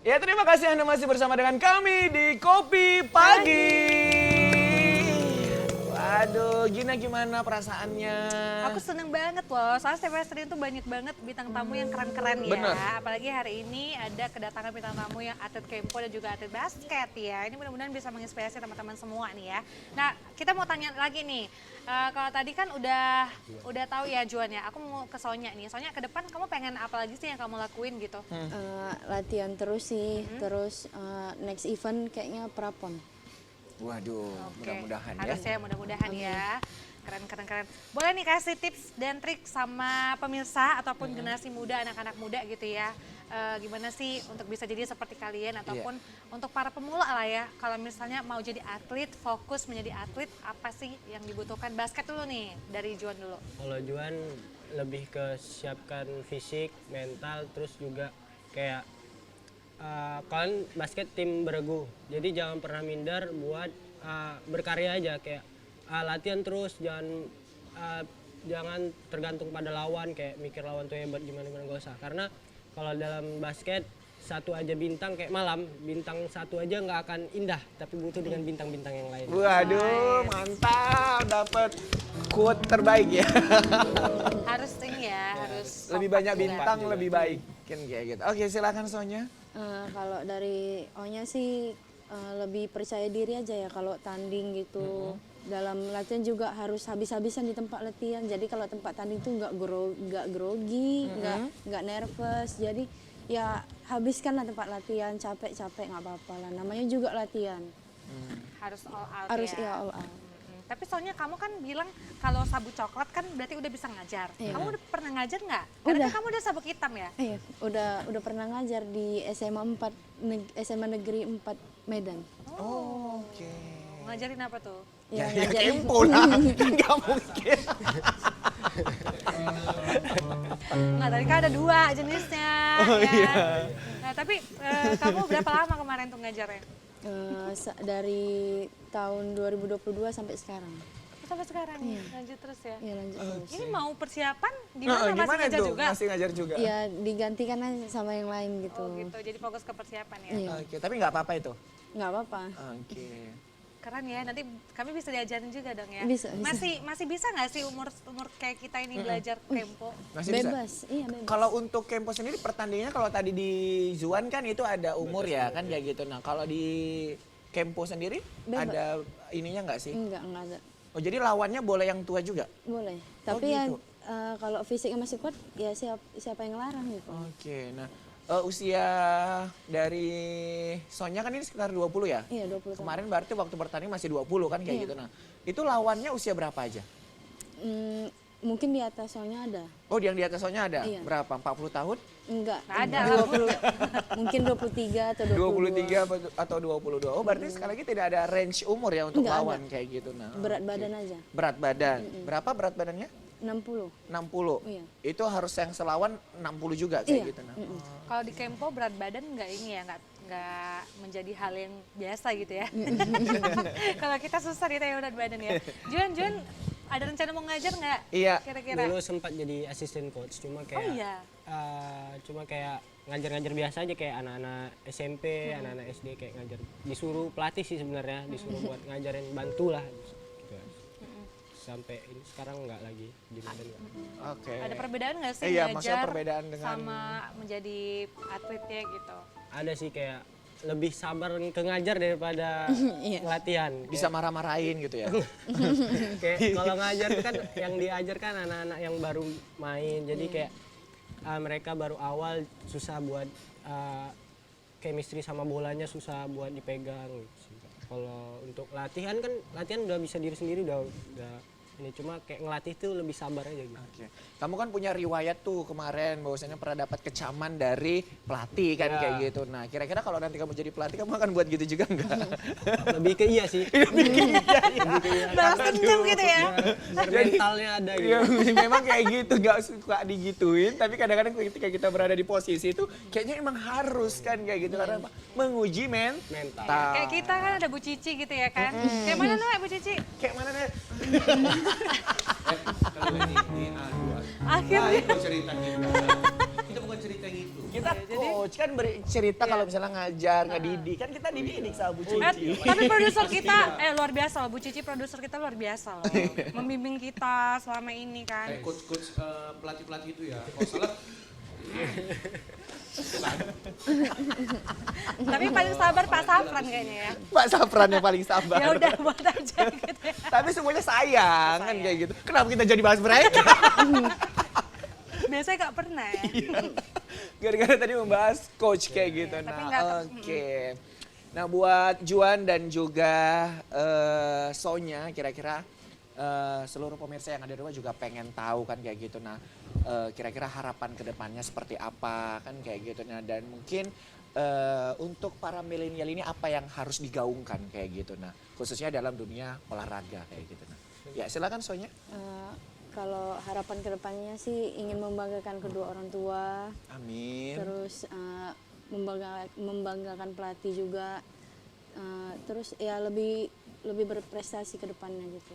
Speaker 1: Ya, terima kasih Anda masih bersama dengan kami di Kopi Pagi. Waduh, Gina gimana perasaannya?
Speaker 3: Aku seneng banget loh, soalnya setiap hari itu banyak banget bintang tamu yang keren-keren ya.
Speaker 1: Bener.
Speaker 3: Apalagi hari ini ada kedatangan bintang tamu yang atlet Kempo dan juga atlet basket ya. Ini mudah-mudahan bisa menginspirasi teman-teman semua nih ya. Nah, kita mau tanya lagi nih, kalau tadi kan udah tahu ya Juan ya, aku mau ke Sonya nih. Sonya, ke depan kamu pengen apa lagi sih yang kamu lakuin gitu?
Speaker 4: Latihan terus sih, terus next event kayaknya prapon.
Speaker 1: Waduh,
Speaker 3: Oke,
Speaker 1: mudah-mudahan ya.
Speaker 3: harus ya, mudah-mudahan ya. Keren. Boleh nih kasih tips dan trik sama pemirsa ataupun generasi muda, anak-anak muda gitu ya. Gimana sih untuk bisa jadi seperti kalian ataupun untuk para pemula lah ya. Kalau misalnya mau jadi atlet, fokus menjadi atlet, apa sih yang dibutuhkan? Basket dulu nih, dari Juan dulu.
Speaker 5: Kalau Juan lebih ke siapkan fisik, mental, terus juga kayak kalian basket tim beregu. Jadi jangan pernah minder buat berkarya aja, kayak latihan terus, jangan tergantung pada lawan, kayak mikir lawan tuh hebat gimana gak usah. Karena kalau dalam basket satu aja bintang kayak malam, bintang satu aja nggak akan indah, tapi butuh dengan bintang-bintang yang lain.
Speaker 1: Waduh, mantap, dapat quote terbaik ya.
Speaker 3: Harus ini ya, harus
Speaker 1: Lebih
Speaker 3: kompak
Speaker 1: banyak
Speaker 3: juga.
Speaker 1: bintang, lebih baik. Kan kayak gitu. Oke, silakan Sonya.
Speaker 4: Kalau dari O-nya sih lebih percaya diri aja ya kalau tanding gitu. Dalam latihan juga harus habis-habisan di tempat latihan. Jadi kalau tempat tanding tuh nggak grogi, nggak nervous. Jadi ya habiskanlah tempat latihan, capek-capek nggak apa-apa lah. Namanya juga latihan.
Speaker 3: Harus all out
Speaker 4: Harus
Speaker 3: ya.
Speaker 4: ya all out.
Speaker 3: Tapi soalnya kamu kan bilang kalau sabuk coklat kan berarti udah bisa ngajar.
Speaker 4: Iya.
Speaker 3: Kamu udah pernah ngajar nggak? Karena
Speaker 4: Udah.
Speaker 3: kan kamu udah sabuk hitam ya?
Speaker 4: Iya, udah pernah ngajar di SMA 4 SMA Negeri 4 Medan.
Speaker 1: Oke.
Speaker 3: Ngajarin apa tuh?
Speaker 4: Ya,
Speaker 1: Ya
Speaker 4: ngajarin.
Speaker 1: kempo lah, nggak mungkin.
Speaker 3: Nggak, tadi kan ada 2 jenisnya.
Speaker 1: Oh,
Speaker 3: ya.
Speaker 1: iya.
Speaker 3: Nah tapi kamu berapa lama kemarin tuh ngajarnya?
Speaker 4: Dari tahun 2022 sampai sekarang.
Speaker 3: Sampai sekarang lanjut terus ya?
Speaker 4: Ya lanjut terus.
Speaker 3: Ini mau persiapan
Speaker 1: Nah,
Speaker 3: gimana? Masih
Speaker 1: gimana
Speaker 3: ngajar
Speaker 1: tuh?
Speaker 3: juga?
Speaker 1: Masih ngajar juga.
Speaker 4: Ya digantikan aja sama yang lain gitu.
Speaker 3: Oh gitu, jadi fokus ke persiapan ya?
Speaker 4: Iya,
Speaker 1: Oke, tapi nggak apa-apa itu.
Speaker 4: nggak apa-apa.
Speaker 1: Oke.
Speaker 3: Keren ya, nanti kami bisa diajarin juga dong ya?
Speaker 4: Bisa, bisa.
Speaker 3: Masih bisa nggak sih umur kayak kita ini belajar kempo?
Speaker 1: Masih bisa.
Speaker 4: Bebas, iya bebas.
Speaker 1: Kalau untuk Kempo sendiri pertandingannya kalau tadi di Zuan kan itu ada umur ya kan kayak gitu. Nah kalau di Kempo sendiri
Speaker 4: Bebas.
Speaker 1: ada ininya nggak sih?
Speaker 4: Enggak ada.
Speaker 1: Oh jadi lawannya boleh yang tua juga?
Speaker 4: Boleh.
Speaker 1: Oh,
Speaker 4: Tapi ya
Speaker 1: gitu.
Speaker 4: kalau fisiknya masih kuat, ya siapa yang larang gitu.
Speaker 1: Oke, nah usia dari Sonya kan ini sekitar 20 ya?
Speaker 4: Iya, 20 tahun.
Speaker 1: Kemarin berarti waktu bertanding masih 20 kan kayak
Speaker 4: Iya.
Speaker 1: gitu. Nah itu lawannya usia berapa aja?
Speaker 4: Mungkin di atas soalnya ada.
Speaker 1: Oh yang di atas Sonya ada?
Speaker 4: Iya.
Speaker 1: Berapa? 40 tahun?
Speaker 4: Enggak.
Speaker 3: Nggak ada.
Speaker 4: 20, mungkin 23 atau 22.
Speaker 1: 23 atau 22. Oh berarti sekali lagi tidak ada range umur ya untuk
Speaker 4: Nggak
Speaker 1: lawan kayak gitu. Nah,
Speaker 4: Berat
Speaker 1: oke.
Speaker 4: badan aja.
Speaker 1: Berat badan. Berapa berat badannya?
Speaker 4: 60.
Speaker 1: 60.
Speaker 4: Iya.
Speaker 1: Itu harus yang selawan 60 juga kayak
Speaker 4: Iya.
Speaker 1: gitu. Nah.
Speaker 3: Kalau di kempo berat badan nggak ini ya, nggak menjadi hal yang biasa gitu ya. Kalau kita susah ditanya berat badan ya. Juan, ada rencana mau ngajar nggak?
Speaker 1: Iya.
Speaker 3: Kira-kira?
Speaker 5: Dulu sempat jadi asisten coach, cuma kayak
Speaker 3: Oh iya.
Speaker 5: cuma kayak ngajar-ngajar biasa aja kayak anak-anak SMP, anak-anak SD kayak ngajar. Disuruh pelatih sih sebenarnya, disuruh buat ngajarin bantu lah gitu. Sampai ini sekarang nggak lagi di Medan nggak.
Speaker 1: Oke.
Speaker 3: Ada perbedaan nggak sih
Speaker 1: Iya, maksudnya
Speaker 3: ngajar
Speaker 1: perbedaan dengan-
Speaker 3: sama menjadi atletnya gitu?
Speaker 5: Ada sih kayak lebih sabar ke ngajar daripada latihan.
Speaker 1: Bisa marah-marahin gitu ya.
Speaker 5: Kayak kalau ngajar tuh kan yang diajar kan anak-anak yang baru main, jadi kayak mereka baru awal susah buat chemistry sama bolanya, susah buat dipegang gitu. Kalau untuk latihan kan udah bisa diri sendiri, udah ini, cuma kayak ngelatih tuh lebih sabar aja gitu.
Speaker 1: Oke. Kamu kan punya riwayat tuh kemarin bahwasanya pernah dapat kecaman dari pelatih kan
Speaker 5: Ya.
Speaker 1: kayak gitu. Nah, kira-kira kalau nanti kamu jadi pelatih kamu akan buat gitu juga enggak?
Speaker 5: Lebih ke iya sih.
Speaker 3: Balas dendam gitu ya?
Speaker 5: Biar mentalnya ada gitu.
Speaker 1: Iya, memang kayak gitu, nggak suka digituin. Tapi kadang-kadang ketika kita berada di posisi itu, kayaknya emang harus kan kayak gitu karena apa? Menguji
Speaker 5: Mental.
Speaker 3: Kayak kita kan ada Bu Cici gitu ya kan? Kayak mana Noe Bu Cici?
Speaker 1: Kayak mana nih?
Speaker 2: Kalau ini aduh.
Speaker 3: Akhirnya.
Speaker 2: Baik kok cerita kita. Kita bukan cerita yang itu.
Speaker 1: Kita coach kan cerita kalau misalnya ngajar, ngedidik kan kita dididik sama Bu Cici.
Speaker 3: Tapi produser kita luar biasa loh, Bu Cici produser kita luar biasa loh. Membimbing kita selama ini kan.
Speaker 2: Coach pelatih-pelatih itu ya. Kalau salah
Speaker 3: Tapi paling sabar Pak Safran kayaknya ya.
Speaker 1: Pak Safran yang paling sabar.
Speaker 3: Ya udah buat aja gitu ya.
Speaker 1: Tapi semuanya sayang kan kayak gitu. Kenapa kita jadi bahas mereka?
Speaker 3: Biasanya nggak pernah ya.
Speaker 1: Gara-gara tadi membahas coach kayak gitu.
Speaker 3: tapi
Speaker 1: Nah,
Speaker 3: nggak
Speaker 1: oke. Nah, buat Juan dan juga Sonya, kira-kira seluruh pemirsa yang ada di rumah juga pengen tahu kan kayak gitu. Nah, kira-kira harapan kedepannya seperti apa kan kayak gitu. Nah, dan mungkin untuk para milenial ini apa yang harus digaungkan kayak gitu. Nah, khususnya dalam dunia olahraga kayak gitu. Nah, ya silakan Sonya.
Speaker 4: Kalau harapan kedepannya sih ingin membanggakan kedua orang tua,
Speaker 1: Amin.
Speaker 4: terus membanggakan pelatih juga, terus ya lebih berprestasi ke depannya gitu.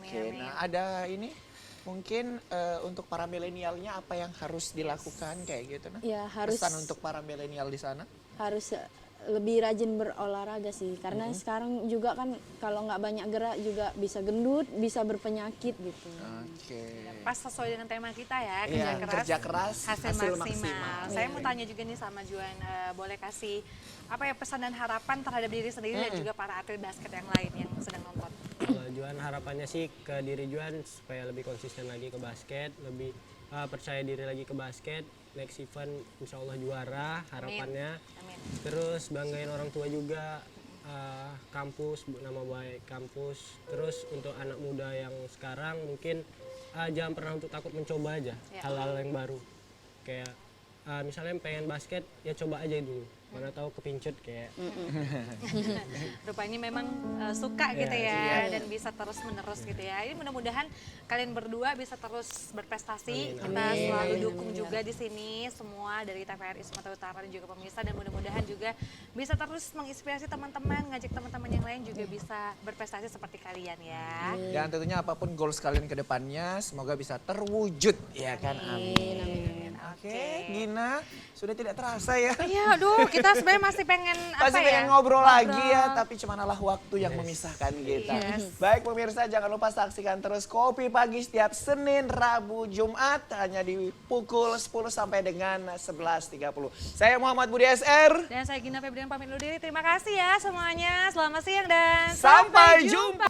Speaker 1: Oke, nah ada ini mungkin untuk para milenialnya apa yang harus dilakukan kayak gitu nah?
Speaker 4: Ya harus
Speaker 1: Pesan untuk para milenial di sana?
Speaker 4: harus lebih rajin berolahraga sih, karena sekarang juga kan kalau nggak banyak gerak juga bisa gendut, bisa berpenyakit gitu.
Speaker 1: Oke.
Speaker 3: Pas sesuai dengan tema kita ya,
Speaker 1: Iya, kerja keras,
Speaker 3: keras, hasil
Speaker 1: hasil
Speaker 3: maksimal.
Speaker 1: maksimal.
Speaker 3: Saya mau tanya juga nih sama Juan, boleh kasih apa ya pesan dan harapan terhadap diri sendiri dan juga para atlet basket yang lain yang sedang nonton?
Speaker 5: Kalau Juan harapannya sih ke diri Juan supaya lebih konsisten lagi ke basket, lebih percaya diri lagi ke basket. Next event insya Allah juara harapannya.
Speaker 3: Amin.
Speaker 5: Terus banggain orang tua juga, kampus, nama baik kampus. Terus untuk anak muda yang sekarang mungkin jangan pernah untuk takut mencoba aja hal-hal yang baru. Kayak misalnya pengen basket ya coba aja dulu. Mana tahu kepincut kayak.
Speaker 3: Rupanya memang suka gitu ya dan bisa terus menerus gitu ya. Ini mudah-mudahan kalian berdua bisa terus berprestasi. Kita selalu dukung juga di sini semua dari TVRI Sumatera Utara dan juga pemirsa, dan mudah-mudahan juga bisa terus menginspirasi teman-teman, ngajak teman-teman yang lain juga bisa berprestasi seperti kalian ya.
Speaker 1: Dan tentunya apapun goals kalian ke depannya semoga bisa terwujud ya kan. Amin. Oke, Gina, sudah tidak terasa ya.
Speaker 3: Iya, aduh, kita sebenarnya masih pengen
Speaker 1: Pasti pengen ngobrol lagi ya, tapi cuman waktu yang memisahkan kita. Baik pemirsa, jangan lupa saksikan terus Kopi Pagi setiap Senin, Rabu, Jumat hanya di pukul 10 sampai dengan 11.30. Saya Muhammad Budi SR.
Speaker 3: Dan saya Gina Febrian pamit undur diri. Terima kasih ya semuanya. Selamat siang dan
Speaker 1: Sampai jumpa.